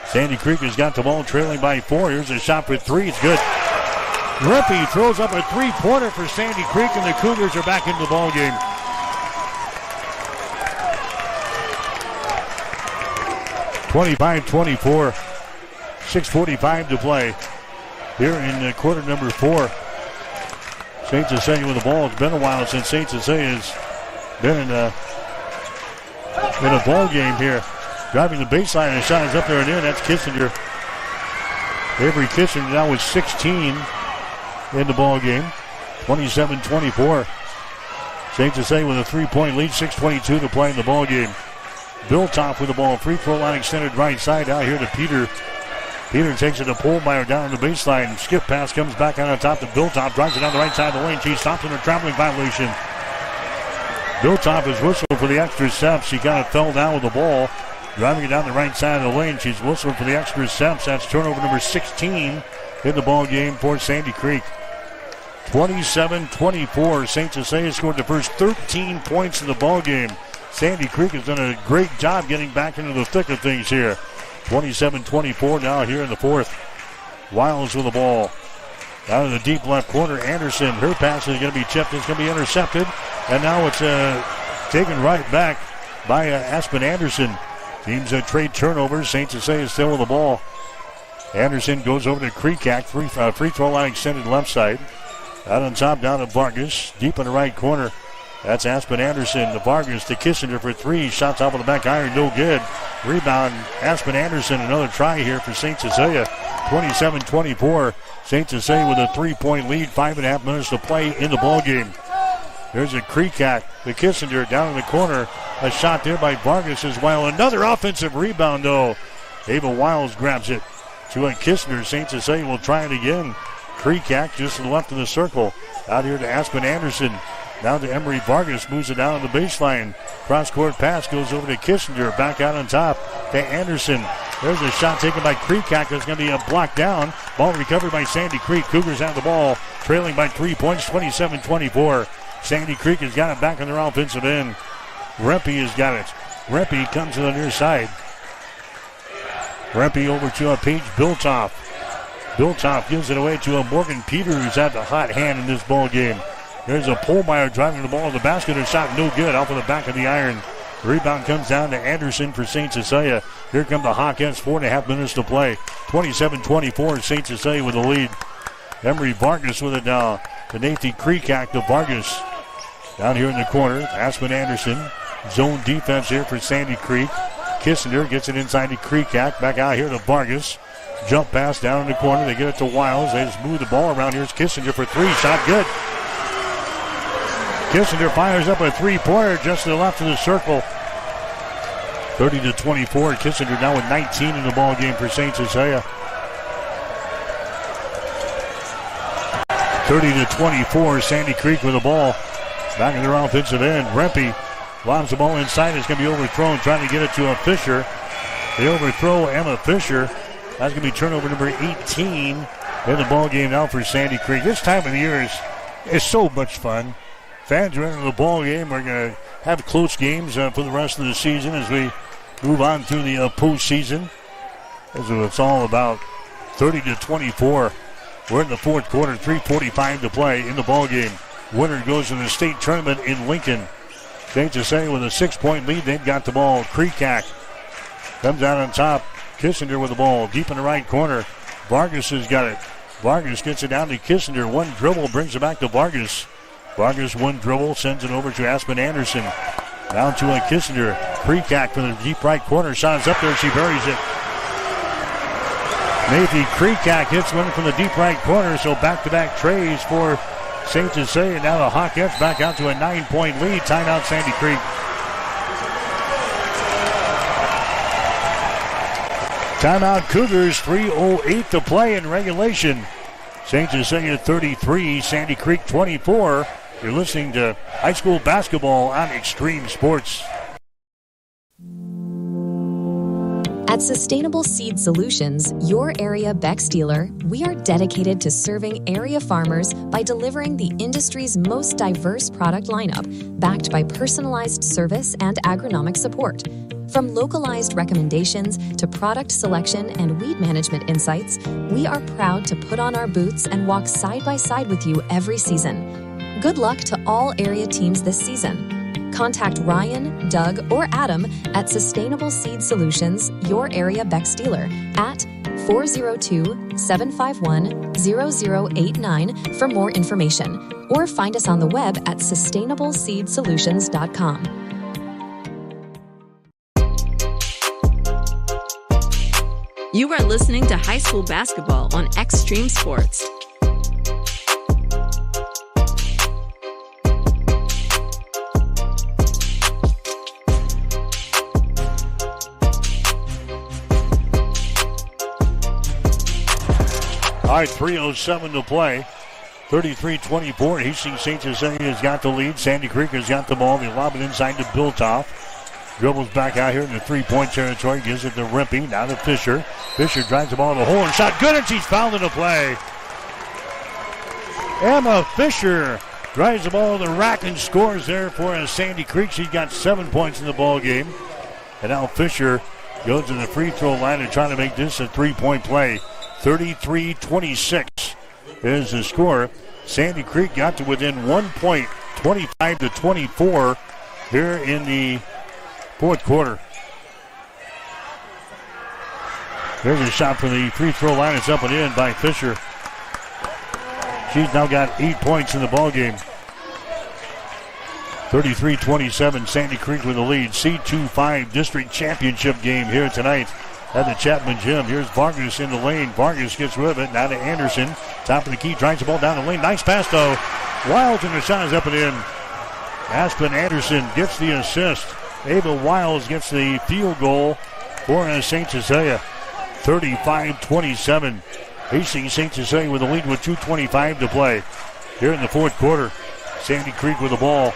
S2: Sandy Creek has got the ball trailing by 4. Here's a shot for three. It's good. Rippey throws up a three-pointer for Sandy Creek, and the Cougars are back into the ball game. (25-24). 6:45 to play here in quarter number 4. St. Cecilia with the ball. It's been a while since St. Cecilia's been in a ball game here. Driving the baseline, and the shot is up there and in. That's Kissinger. Avery Kissinger now with 16 in the ball game. 27-24. St. Cecilia with a 3-point lead. 6:22 to play in the ball game. Biltoff with the ball. Free throw line extended right side out here to Peter. Peter takes it to Polmeyer down the baseline. Skip pass comes back out on top to Biltoff. Drives it down the right side of the lane. She stops in a traveling violation. Biltoff is whistled for the extra steps. She kind of fell down with the ball. Driving it down the right side of the lane. She's whistled for the extra steps. That's turnover number 16 in the ball game for Sandy Creek. 27-24. St. Cecilia scored the first 13 points in the ball game. Sandy Creek has done a great job getting back into the thick of things here. 27-24 now here in the fourth. Wiles with the ball. Down in the deep left corner, Anderson. Her pass is going to be tipped. It's going to be intercepted. And now it's taken right back by Aspen Anderson. Teams trade turnovers. St. Cecilia still with the ball. Anderson goes over to Creekak. Free throw line extended left side. Out on top, down to Vargas. Deep in the right corner. That's Aspen Anderson. The Vargas to Kissinger for three. Shots off of the back iron. No good. Rebound, Aspen Anderson. Another try here for St. Cecilia. 27-24. St. Cecilia with a 3-point lead. 5.5 minutes to play in the ball game. There's a Creekak. The Kissinger down in the corner. A shot there by Vargas as well. Another offensive rebound, though. Ava Wiles grabs it to a Kissinger. St. Cecilia will try it again. Kreekak just to the left of the circle. Out here to Aspen Anderson. Down to Emery Vargas. Moves it down on the baseline. Cross-court pass goes over to Kissinger. Back out on top to Anderson. There's a shot taken by Kreekak. That's going to be a block down. Ball recovered by Sandy Creek. Cougars have the ball. Trailing by 3 points, 27-24. Sandy Creek has got it back on their offensive end. Rempe has got it. Rempe comes to the near side. Rempe over to a Paige Biltoff. Biltoff gives it away to a Morgan Peters who's had the hot hand in this ball game. There's a Polmeyer driving the ball to the basket. Her shot no good off of the back of the iron. The rebound comes down to Anderson for St. Cecilia. Here come the Hawkettes. 4.5 minutes to play. 27-24. St. Cecilia with the lead. Emery Vargas with it now. To Nathan Kreekak to Vargas. Down here in the corner. Aspen Anderson. Zone defense here for Sandy Creek. Kissinger gets it inside to Kreekak. Back out here to Vargas. Jump pass down in the corner. They get it to Wiles. They just move the ball around. Here's Kissinger for three. Shot good. Kissinger fires up a three-pointer just to the left of the circle. 30-24. Kissinger now with 19 in the ball game for St. Cecilia. 30-24. Sandy Creek with the ball. Back in their offensive end. Rempe lobs the ball inside. It's going to be overthrown. Trying to get it to a Fisher. They overthrow Emma Fisher. That's going to be turnover number 18 in the ball game now for Sandy Creek. This time of the year is so much fun. Fans are into the ball game. We're going to have close games for the rest of the season as we move on through the postseason. That's what it's all about. 30-24. We're in the fourth quarter. 3:45 to play in the ball game. Winner goes to the state tournament in Lincoln. St. Cecilia with a 6-point lead. They've got the ball. Kreekak comes out on top. Kissinger with the ball deep in the right corner. Vargas has got it. Vargas gets it down to Kissinger. One dribble brings it back to Vargas. Vargas one dribble sends it over to Aspen Anderson. Down to a Kissinger. Kreekak from the deep right corner. Shot is up there. She buries it. Nathan Kreekak hits one from the deep right corner. So back-to-back trays for St. Cecilia. Now the Hawkettes back out to a 9-point lead. Timeout Sandy Creek. Timeout Cougars. 3:08 to play in regulation. St. Cecilia 33, Sandy Creek 24. You're listening to high school basketball on Extreme Sports.
S3: At Sustainable Seed Solutions, your area Beck's dealer, we are dedicated to serving area farmers by delivering the industry's most diverse product lineup, backed by personalized service and agronomic support. From localized recommendations to product selection and weed management insights, we are proud to put on our boots and walk side by side with you every season. Good luck to all area teams this season. Contact Ryan, Doug, or Adam at Sustainable Seed Solutions, your area Beck's dealer, at 402-751-0089 for more information, or find us on the web at sustainableseedsolutions.com.
S13: You are listening to high school basketball on Extreme Sports.
S2: All right, 3:07 to play. 33-24. Hastings St. Cecilia has got the lead. Sandy Creek has got the ball. They lob it inside to Biltoff. Dribbles back out here in the three-point territory. Gives it to Rempe. Now to Fisher. Fisher drives the ball in the hole and shot good, and she's fouled in the play. Emma Fisher drives the ball to the rack and scores there for Sandy Creek. She's got 7 points in the ball game. And now Fisher goes to the free throw line and trying to make this a three-point play. 33-26 is the score. Sandy Creek got to within 1 point, 25-24 here in the fourth quarter. There's a shot from the free throw line. It's up and in by Fisher. She's now got 8 points in the ball game. 33-27, Sandy Creek with the lead. C25 district championship game here tonight at the Chapman Gym. Here's Vargas in the lane. Vargas gets rid of it. Now to Anderson. Top of the key. Drives the ball down the lane. Nice pass though. Wiles, and the shot is up and in. Aspen Anderson gets the assist. Ava Wiles gets the field goal for St. Cecilia. 35-27
S9: Hastings St. Cecilia with the lead with 2:25 to play here in the fourth quarter. Sandy Creek with the ball.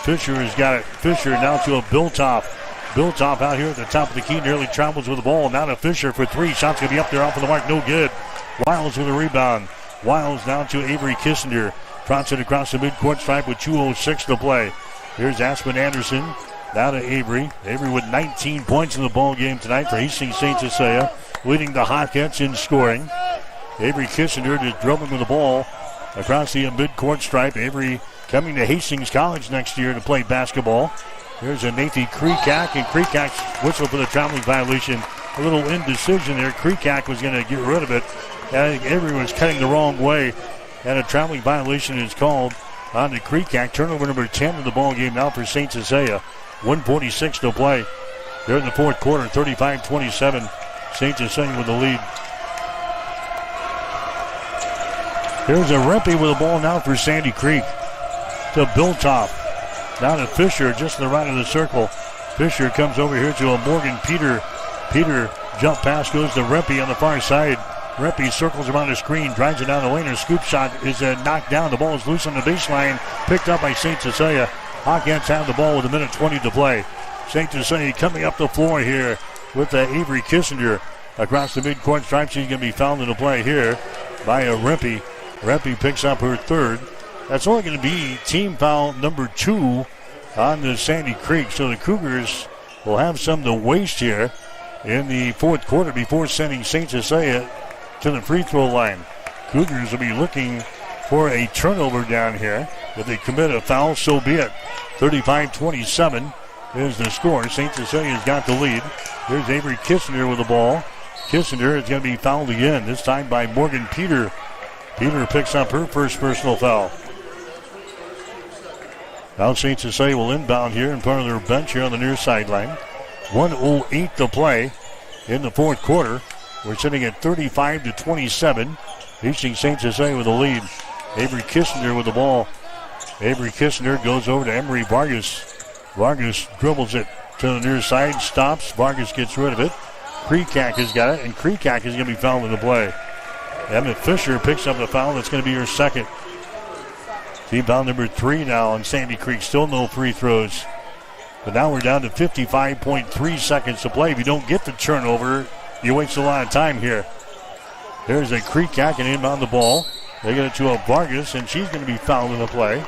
S9: Fisher has got it. Fisher now to a Biltop. Biltop out here at the top of the key, nearly travels with the ball. Now to Fisher for three. Shot's going to be up there off of the mark. No good. Wiles with a rebound. Wiles down to Avery Kissinger. Trots it across the midcourt stripe with 2:06 to play. Here's Aspen Anderson. Now to Avery. Avery with 19 points in the ball game tonight for Hastings St. Cecilia, leading the Hawkettes in scoring. Avery Kissinger just dribbling with the ball across the midcourt stripe. Avery coming to Hastings College next year to play basketball. There's a Nathan Kreekak, and Kreekak's whistle for the traveling violation. A little indecision there. Kreekak was going to get rid of it. And I think Avery was cutting the wrong way, and a traveling violation is called on the Kreekak. Turnover number 10 in the ball game now for St. Cecilia. 1:46 to play. They're in the fourth quarter, 35-27. St. Cecilia with the lead. Here's a Rempe with the ball now for Sandy Creek. To Biltop. Now to Fisher, just to the right of the circle. Fisher comes over here to a Morgan Peter. Peter jump pass goes to Rempe on the far side. Rempe circles around the screen, drives it down the lane. Her scoop shot is knocked down. The ball is loose on the baseline, picked up by St. Cecilia. Hawkins have the ball with 1:20 to play. St. Cecilia coming up the floor here with Avery Kissinger across the midcourt stripe. She's going to be fouled in the play here by Rempe. Rempe picks up her third. That's only going to be team foul number 2 on the Sandy Creek. So the Cougars will have some to waste here in the fourth quarter before sending St. Cecilia to the free throw line. Cougars will be looking for a turnover down here. If they commit a foul, so be it. 35-27 is the score. St. Cecilia's got the lead. There's Avery Kissinger with the ball. Kissinger is going to be fouled again, this time by Morgan Peter. Peter picks up her first personal foul. Now St. Cecilia will inbound here in front of their bench here on the near sideline. 1:08 to play in the fourth quarter. We're sitting at 35-27. Hastings St. Cecilia with the lead. Avery Kissinger with the ball. Avery Kissinger goes over to Emery Vargas. Vargas dribbles it to the near side, stops. Vargas gets rid of it. Kreekak has got it, and Kreekak is going to be fouled in the play. Emmett Fisher picks up the foul. That's going to be her second. Team foul number 3 now on Sandy Creek. Still no free throws. But now we're down to 55.3 seconds to play. If you don't get the turnover, you waste a lot of time here. There's a Kreekak and inbound the ball. They get it to a Vargas, and she's going to be fouled in the play.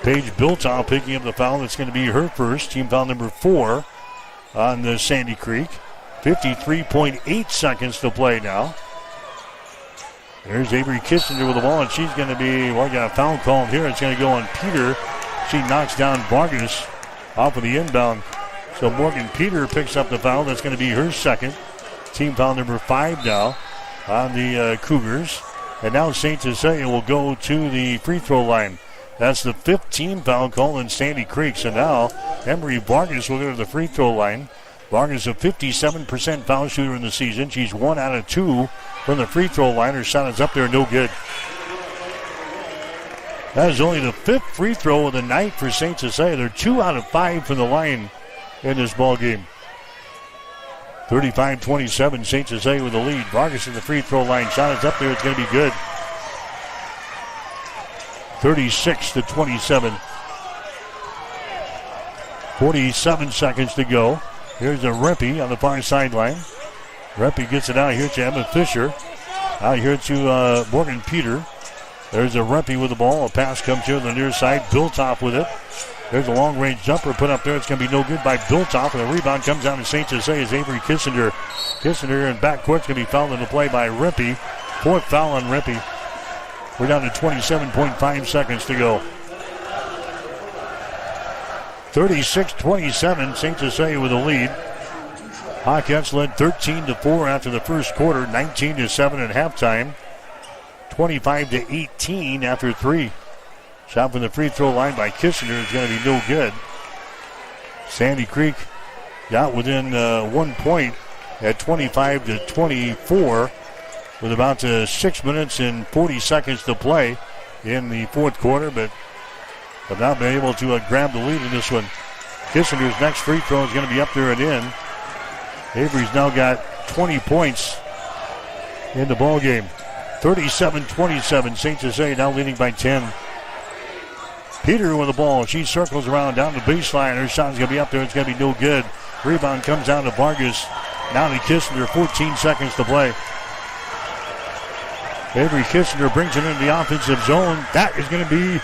S9: Paige Biltop picking up the foul. That's going to be her first. Team foul number 4 on the Sandy Creek. 53.8 seconds to play now. There's Avery Kissinger with the ball, and she's going to be, got a foul called here. It's going to go on Peter. She knocks down Vargas off of the inbound. So Morgan Peter picks up the foul. That's going to be her second. Team foul number 5 now on the Cougars. And now St. Cecilia will go to the free throw line. That's the 5th team foul call in Sandy Creek. So now Emery Vargas will go to the free throw line. Vargas a 57% foul shooter in the season. She's 1 out of 2 from the free throw line. Her shot is up there, no good. That is only the 5th free throw of the night for St. Cecilia. They're 2 out of 5 from the line in this ball game. 35-27, St. Cecilia with the lead. Vargas in the free throw line. Shot is up there. It's going to be good. 36-27. 47 seconds to go. Here's a Rempe on the far sideline. Rempe gets it out here to Emma Fisher. Out here to Morgan Peter. There's a Rempe with the ball. A pass comes here on the near side. Biltop with it. There's a long-range jumper put up there. It's going to be no good by Biltop. And the rebound comes down to St. Cecilia's Avery Kissinger. Kissinger in backcourt is going to be fouled in the play by Rempe. 4th foul on Rempe. We're down to 27.5 seconds to go. 36-27, St. Cecilia with the lead. Hawkins led 13-4 after the first quarter, 19-7 at halftime, 25-18 after 3. Shot from the free throw line by Kissinger is going to be no good. Sandy Creek got within 1 point at 25-24 with about 6 minutes and 40 seconds to play in the fourth quarter, but have not been able to grab the lead in this one. Kissinger's next free throw is going to be up there and in. Avery's now got 20 points in the ball game. 37-27. St. Cecilia now leading by 10. Peter with the ball. She circles around down the baseline. Her shot's going to be up there. It's going to be no good. Rebound comes down to Vargas. Now to Kissinger. 14 seconds to play. Avery Kissinger brings it into the offensive zone. That is going to be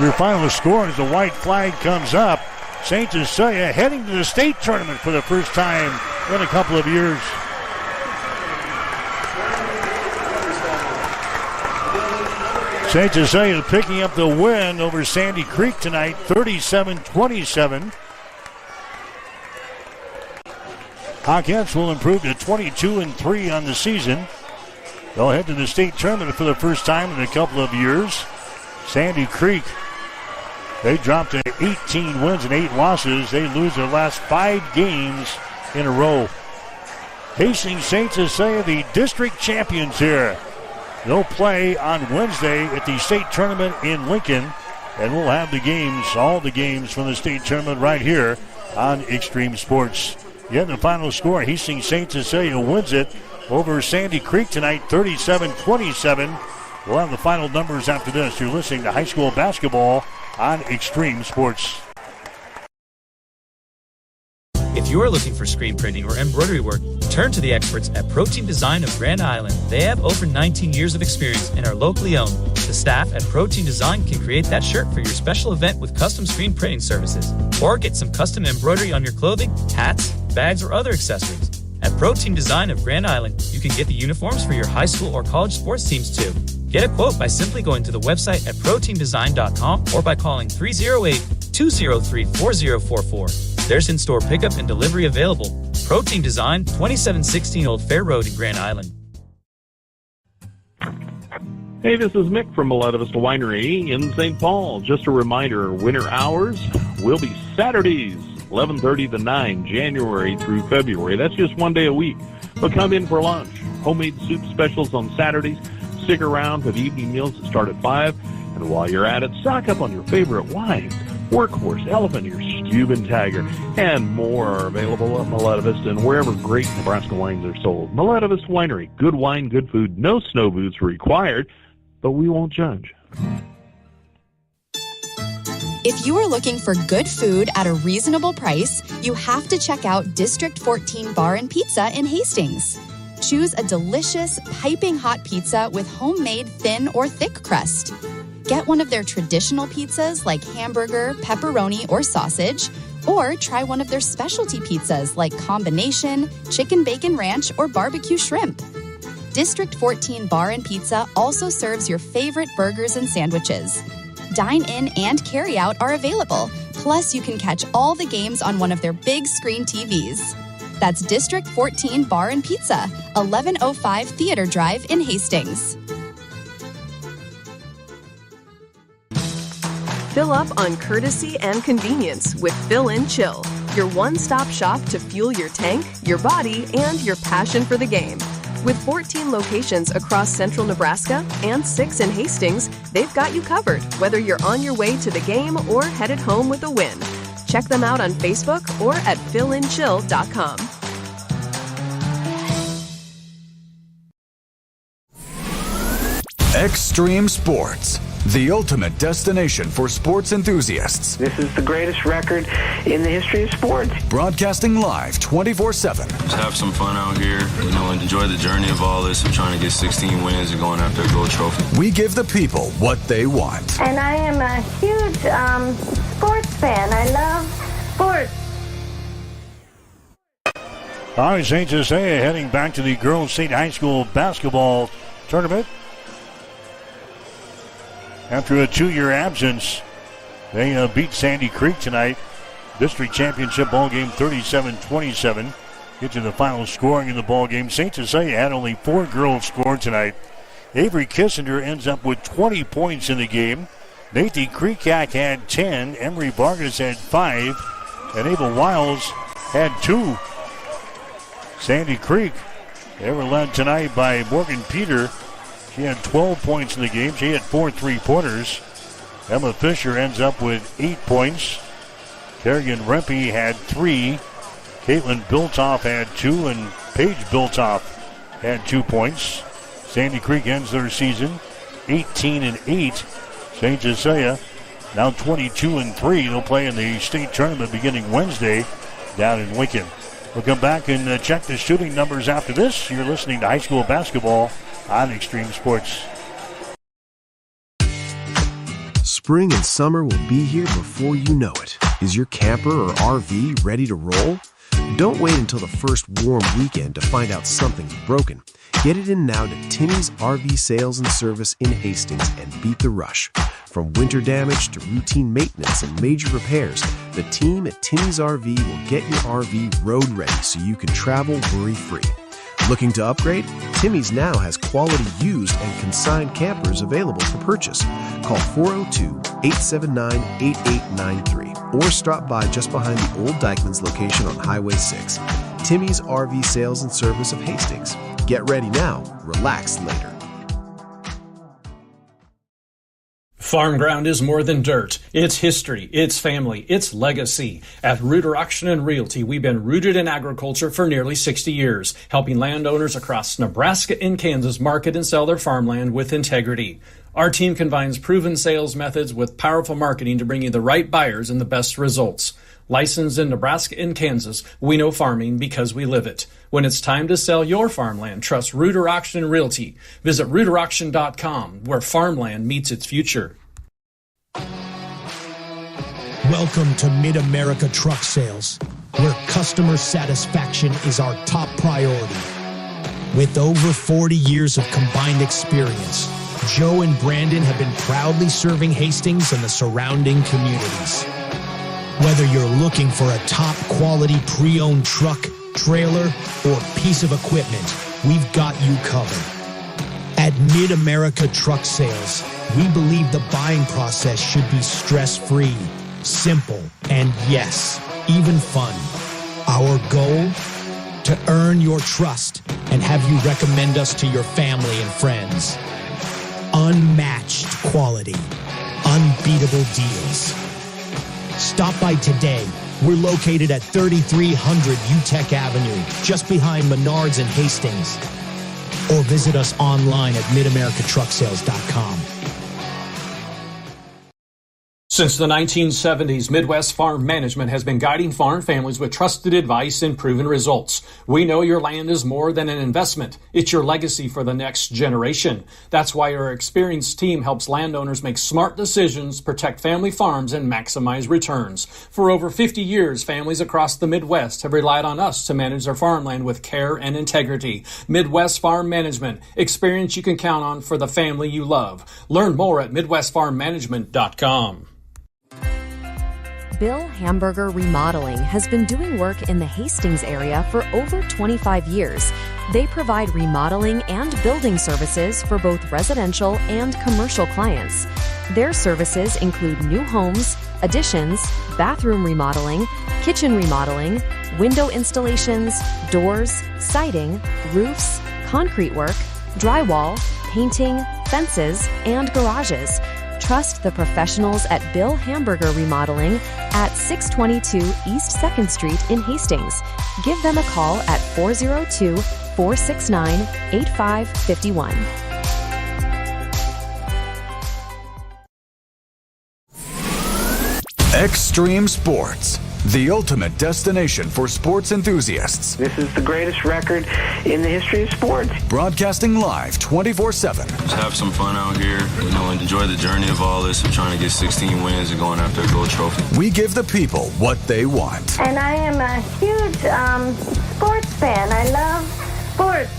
S9: your final score as the white flag comes up. St. Cecilia heading to the state tournament for the first time in a couple of years. St. Cecilia picking up the win over Sandy Creek tonight, 37-27. Hawkettes will improve to 22-3 on the season. They'll head to the state tournament for the first time in a couple of years. Sandy Creek, they dropped to 18 wins and 8 losses. They lose their last 5 games in a row. Hastings St. Cecilia, the district champions here. They'll play on Wednesday at the state tournament in Lincoln. And we'll have the games, all the games from the state tournament right here on Extreme Sports. Yet the final score, Hastings St. Cecilia wins it over Sandy Creek tonight, 37-27. We'll have the final numbers after this. You're listening to high school basketball on Extreme Sports.
S4: If you are looking for screen printing or embroidery work, turn to the experts at Protein Design of Grand Island. They have over 19 years of experience and are locally owned. The staff at Protein Design can create that shirt for your special event with custom screen printing services. Or get some custom embroidery on your clothing, hats, bags, or other accessories. At Protein Design of Grand Island, you can get the uniforms for your high school or college sports teams too. Get a quote by simply going to the website at proteindesign.com or by calling 308-203-4044. There's in-store pickup and delivery available. Protein Design, 2716 Old Fair Road in Grand Island.
S19: Hey, this is Mick from Miletta Vista Winery in St. Paul. Just a reminder, winter hours will be Saturdays, 11:30 to 9, January through February. That's just one day a week. But come in for lunch. Homemade soup specials on Saturdays. Stick around for the evening meals that start at 5. And while you're at it, stock up on your favorite wines. Workhorse, Elephant Ear, Steuben-Tiger, and more are available at Miletta Vista and wherever great Nebraska wines are sold. Miletta Vista Winery, good wine, good food, no snow boots required, but we won't judge.
S20: If you are looking for good food at a reasonable price, you have to check out District 14 Bar and Pizza in Hastings. Choose a delicious, piping hot pizza with homemade thin or thick crust. Get one of their traditional pizzas like hamburger, pepperoni, or sausage, or try one of their specialty pizzas like combination, chicken bacon ranch, or barbecue shrimp. District 14 Bar and Pizza also serves your favorite burgers and sandwiches. Dine-in and carry-out are available, plus you can catch all the games on one of their big screen TVs. That's District 14 Bar and Pizza, 1105 Theater Drive in Hastings.
S24: Fill up on courtesy and convenience with Fill In Chill, your one-stop shop to fuel your tank, your body, and your passion for the game. With 14 locations across central Nebraska and 6 in Hastings, they've got you covered, whether you're on your way to the game or headed home with a win. Check them out on Facebook or at fillinchill.com.
S7: Extreme Sports, the ultimate destination for sports enthusiasts.
S5: This is the greatest record in the history of sports.
S7: Broadcasting live 24/7.
S14: Just have some fun out here, and enjoy the journey of all this of trying to get 16 wins and going after a gold trophy.
S7: We give the people what they want.
S15: And I am a huge sports fan. I love sports.
S9: All right, St. Cecilia heading back to the Girls State High School basketball tournament. After a 2-year absence, they beat Sandy Creek tonight. District championship ball game 37-27. Get to the final scoring in the ball game. St. Cecilia had only 4 girls score tonight. Avery Kissinger ends up with 20 points in the game. Nathan Kreekak had 10. Emery Vargas had 5. And Ava Wiles had 2. Sandy Creek, they were led tonight by Morgan Peter. She had 12 points in the game. She had 4 3-pointers. Emma Fisher ends up with 8 points. Kerrigan Rempe had 3. Caitlin Biltoff had 2. And Paige Biltoff had 2 points. Sandy Creek ends their season 18-8. St. Cecilia now 22-3. They'll play in the state tournament beginning Wednesday down in Lincoln. We'll come back and check the shooting numbers after this. You're listening to high school basketball on Extreme Sports.
S12: Spring and summer will be here before you know it. Is your camper or RV ready to roll? Don't wait until the first warm weekend to find out something's broken. Get it in now to Timmy's RV Sales and Service in Hastings and beat the rush. From winter damage to routine maintenance and major repairs, the team at Timmy's RV will get your RV road ready so you can travel worry-free. Looking to upgrade? Timmy's now has quality used and consigned campers available for purchase. Call 402-879-8893 or stop by just behind the old Dykeman's location on Highway 6. Timmy's RV Sales and Service of Hastings. Get ready now, relax later.
S16: Farm ground is more than dirt. It's history, it's family, it's legacy. At Rooter Auction and Realty, we've been rooted in agriculture for nearly 60 years, helping landowners across Nebraska and Kansas market and sell their farmland with integrity. Our team combines proven sales methods with powerful marketing to bring you the right buyers and the best results. Licensed in Nebraska and Kansas, we know farming because we live it. When it's time to sell your farmland, trust Rooter Auction and Realty. Visit RooterAuction.com, where farmland meets its future.
S17: Welcome to Mid-America Truck Sales, where customer satisfaction is our top priority. With over 40 years of combined experience, Joe and Brandon have been proudly serving Hastings and the surrounding communities. Whether you're looking for a top-quality pre-owned truck, trailer, or piece of equipment, we've got you covered. At Mid-America Truck Sales, we believe the buying process should be stress-free, simple, and yes, even fun. Our goal? To earn your trust and have you recommend us to your family and friends. Unmatched quality, unbeatable deals. Stop by today. We're located at 3300 UTEC Avenue, just behind Menards and Hastings. Or visit us online at midamericatrucksales.com.
S16: Since the 1970s, Midwest Farm Management has been guiding farm families with trusted advice and proven results. We know your land is more than an investment. It's your legacy for the next generation. That's why our experienced team helps landowners make smart decisions, protect family farms, and maximize returns. For over 50 years, families across the Midwest have relied on us to manage their farmland with care and integrity. Midwest Farm Management, experience you can count on for the family you love. Learn more at MidwestFarmManagement.com.
S6: Bill Hamburger Remodeling has been doing work in the Hastings area for over 25 years. They provide remodeling and building services for both residential and commercial clients. Their services include new homes, additions, bathroom remodeling, kitchen remodeling, window installations, doors, siding, roofs, concrete work, drywall, painting, fences, and garages. Trust the professionals at Bill Hamburger Remodeling at 622 East 2nd Street in Hastings. Give them a call at 402-469-8551.
S7: Extreme Sports, the ultimate destination for sports enthusiasts.
S5: This is the greatest record in the history of sports.
S7: Broadcasting live 24/7.
S14: Just have some fun out here, and enjoy the journey of all this of trying to get 16 wins and going after a gold trophy.
S7: We give the people what they want.
S15: And I am a huge sports fan. I love sports.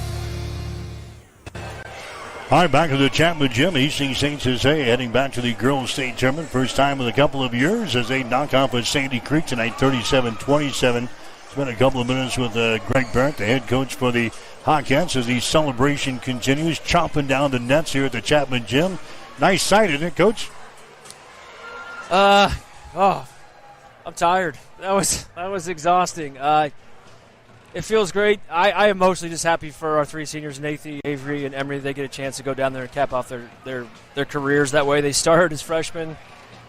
S9: All right, back to the Chapman Gym. Hastings St. Cecilia heading back to the girls' state tournament. First time in a couple of years as they knock off with Sandy Creek tonight, 37-27. Spent a couple of minutes with Greg Barrett, the head coach for the Hawkettes, as the celebration continues, chopping down the nets here at the Chapman Gym. Nice sight, isn't it, Coach?
S21: I'm tired. That was exhausting. It feels great. I am mostly just happy for our three seniors, Nathan, Avery, and Emery. They get a chance to go down there and cap off their careers that way. They started as freshmen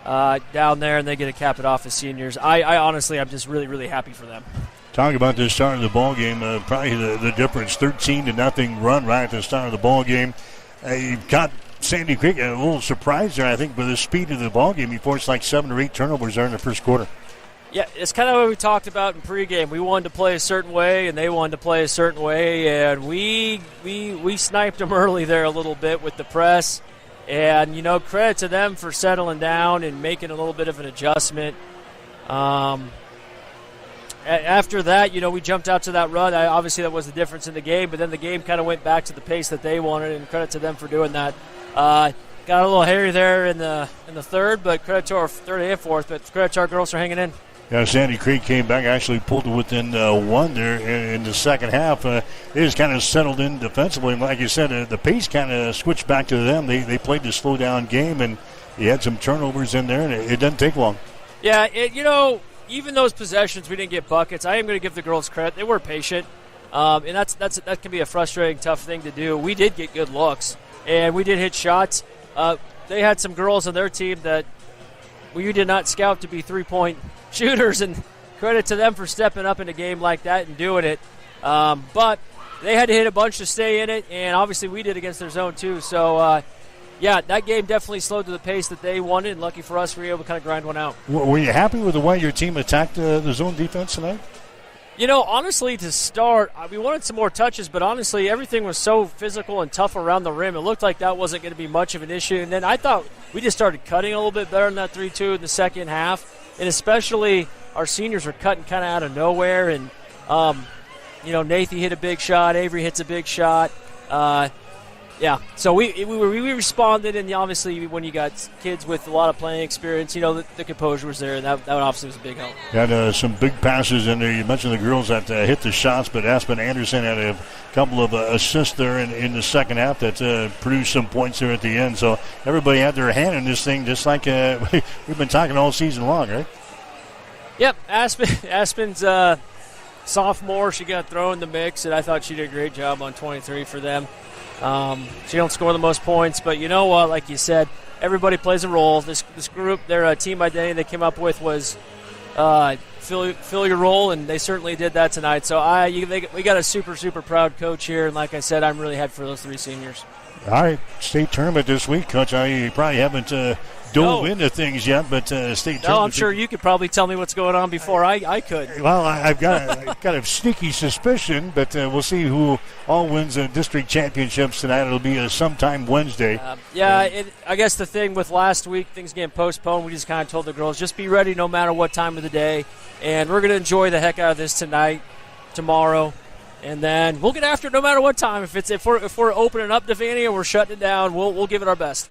S21: down there, and they get to cap it off as seniors. I honestly, I'm just really, really happy for them.
S2: Talk about the start of the ball game. Probably the difference, 13-0 run right at the start of the ball game. You've got Sandy Creek a little surprised there, I think, with the speed of the ball game. He forced like 7 or 8 turnovers there in the first quarter.
S21: Yeah, it's kind of what we talked about in pregame. We wanted to play a certain way, and they wanted to play a certain way, and we sniped them early there a little bit with the press. And, credit to them for settling down and making a little bit of an adjustment. After that, we jumped out to that run. Obviously, that was the difference in the game, but then the game kind of went back to the pace that they wanted, and credit to them for doing that. Got a little hairy there in the third, but credit to our third and fourth, but credit to our girls for hanging in.
S2: Yeah, Sandy Creek came back, actually pulled it within one there in the second half. They just kind of settled in defensively. And like you said, the pace kind of switched back to them. They played the slow-down game, and you had some turnovers in there, and it doesn't take long.
S21: Yeah, even those possessions, we didn't get buckets. I am going to give the girls credit. They were patient, and that can be a frustrating, tough thing to do. We did get good looks, and we did hit shots. They had some girls on their team that we did not scout to be three-point shooters, and credit to them for stepping up in a game like that and doing it. But they had to hit a bunch to stay in it, and obviously we did against their zone too. So, that game definitely slowed to the pace that they wanted, and lucky for us, we were able to kind of grind one out.
S2: Were you happy with the way your team attacked the zone defense tonight?
S21: Honestly, to start, we wanted some more touches, but honestly, everything was so physical and tough around the rim. It looked like that wasn't going to be much of an issue. And then I thought we just started cutting a little bit better in that 3-2 in the second half. And especially our seniors were cutting kind of out of nowhere. And, Nathan hit a big shot. Avery hits a big shot. So we responded, and obviously when you got kids with a lot of playing experience, the composure was there, and that obviously was a big help.
S2: Had some big passes in there. You mentioned the girls that hit the shots, but Aspen Anderson had a couple of assists there in the second half that produced some points there at the end. So everybody had their hand in this thing, just like we've been talking all season long, right?
S21: Yep, Aspen's sophomore. She got thrown in the mix, and I thought she did a great job on 23 for them. She don't score the most points, but you know what? Like you said, everybody plays a role. This group, their team identity they came up with was fill your role, and they certainly did that tonight. So we got a super, super proud coach here, and like I said, I'm really happy for those 3 seniors.
S2: All right, state tournament this week, Coach. You probably haven't dove into things yet, but state tournament.
S21: No, I'm sure you could probably tell me what's going on before I could.
S2: Well, I've got a sneaky suspicion, but we'll see who all wins the district championships tonight. It'll be sometime Wednesday.
S21: I guess the thing with last week, things getting postponed, we just kind of told the girls, just be ready no matter what time of the day, and we're going to enjoy the heck out of this tonight, tomorrow. And then we'll get after it no matter what time. If we're opening up Devaney or we're shutting it down, we'll give it our best.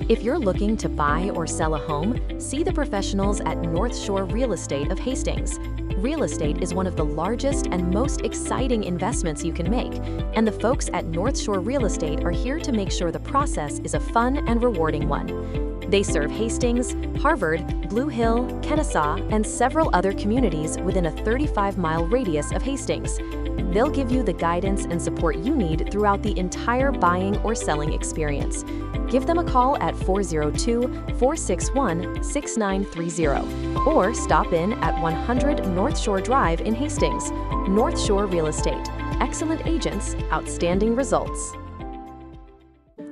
S6: If you're looking to buy or sell a home, see the professionals at North Shore Real Estate of Hastings. Real estate is one of the largest and most exciting investments you can make, and the folks at North Shore Real Estate are here to make sure the process is a fun and rewarding one. They serve Hastings, Harvard, Blue Hill, Kennesaw, and several other communities within a 35-mile radius of Hastings. They'll give you the guidance and support you need throughout the entire buying or selling experience. Give them a call at 402-461-6930 or stop in at 100 North Shore Drive in Hastings. North Shore Real Estate. Excellent agents, outstanding results.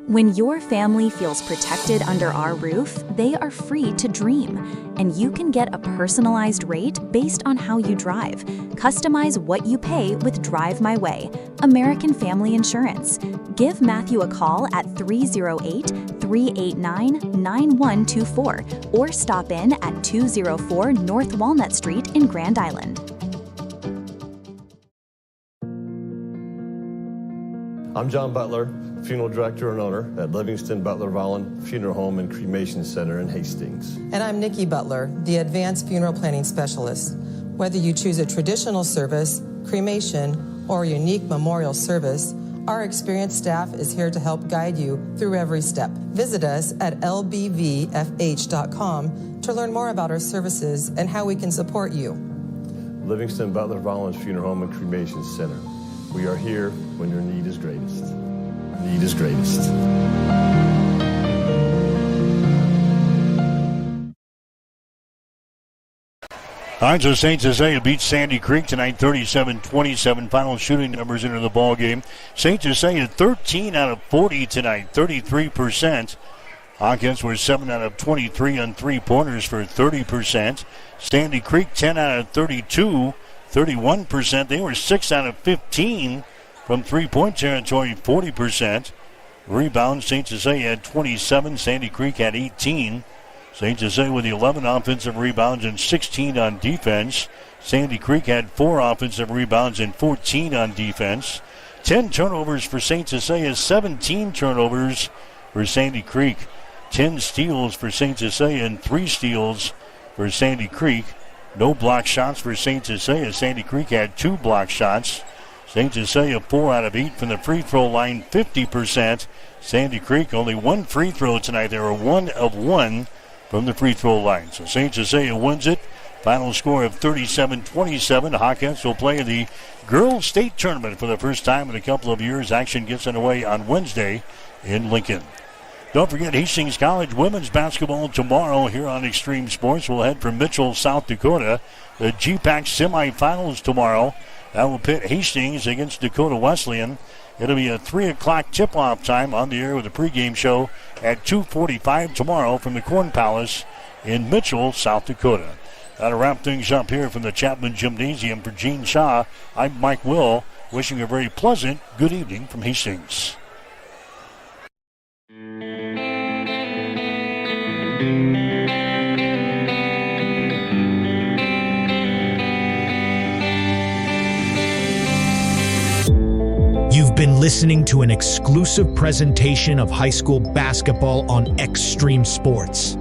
S1: When your family feels protected under our roof, they are free to dream, and you can get a personalized rate based on how you drive. Customize what you pay with Drive My Way, American Family Insurance. Give Matthew a call at 308-389-9124 or stop in at 204 North Walnut Street in Grand Island.
S11: I'm John Butler, Funeral Director and Owner at Livingston Butler Vollen Funeral Home and Cremation Center in Hastings.
S22: And I'm Nikki Butler, the Advanced Funeral Planning Specialist. Whether you choose a traditional service, cremation, or a unique memorial service, our experienced staff is here to help guide you through every step. Visit us at lbvfh.com to learn more about our services and how we can support you.
S11: Livingston Butler Vollen Funeral Home and Cremation Center. We are here when your need is greatest. Need is greatest.
S2: All right, so St. Cecilia beats Sandy Creek tonight, 37-27. Final shooting numbers into the ball game. St. Cecilia 13 out of 40 tonight, 33%. Hawkins were 7 out of 23 on three-pointers for 30%. Sandy Creek 10 out of 32, 31%. They were 6 out of 15 from three-point territory, 40%. Rebounds, St. Cecilia had 27. Sandy Creek had 18. St. Cecilia with 11 offensive rebounds and 16 on defense. Sandy Creek had 4 offensive rebounds and 14 on defense. 10 turnovers for St. Cecilia, 17 turnovers for Sandy Creek. 10 steals for St. Cecilia and 3 steals for Sandy Creek. No block shots for St. Cecilia. Sandy Creek had 2 block shots. St. Cecilia 4 out of 8 from the free throw line, 50%. Sandy Creek only 1 free throw tonight. They were 1 of 1 from the free throw line. So St. Cecilia wins it. Final score of 37-27. Hawkins will play the Girls State Tournament for the first time in a couple of years. Action gets underway on Wednesday in Lincoln. Don't forget Hastings College women's basketball tomorrow here on Extreme Sports. We'll head from Mitchell, South Dakota. The GPAC semifinals tomorrow. That will pit Hastings against Dakota Wesleyan. It'll be a 3 o'clock tip-off time on the air with a pregame show at 2:45 tomorrow from the Corn Palace in Mitchell, South Dakota. That'll wrap things up here from the Chapman Gymnasium. For Gene Shaw, I'm Mike Will, wishing a very pleasant good evening from Hastings.
S17: You've been listening to an exclusive presentation of high school basketball on Extreme Sports.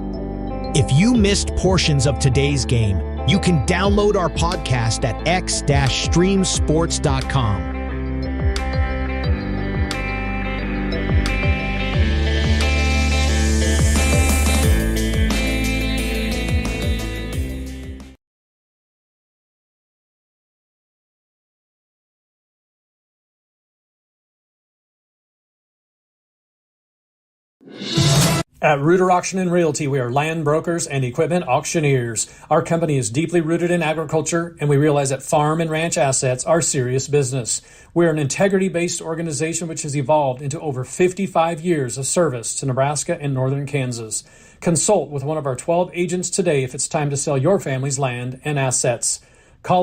S17: If you missed portions of today's game, you can download our podcast at x-streamsports.com.
S16: At Reuter Auction and Realty, we are land brokers and equipment auctioneers. Our company is deeply rooted in agriculture, and we realize that farm and ranch assets are serious business. We are an integrity-based organization which has evolved into over 55 years of service to Nebraska and northern Kansas. Consult with one of our 12 agents today if it's time to sell your family's land and assets. Call us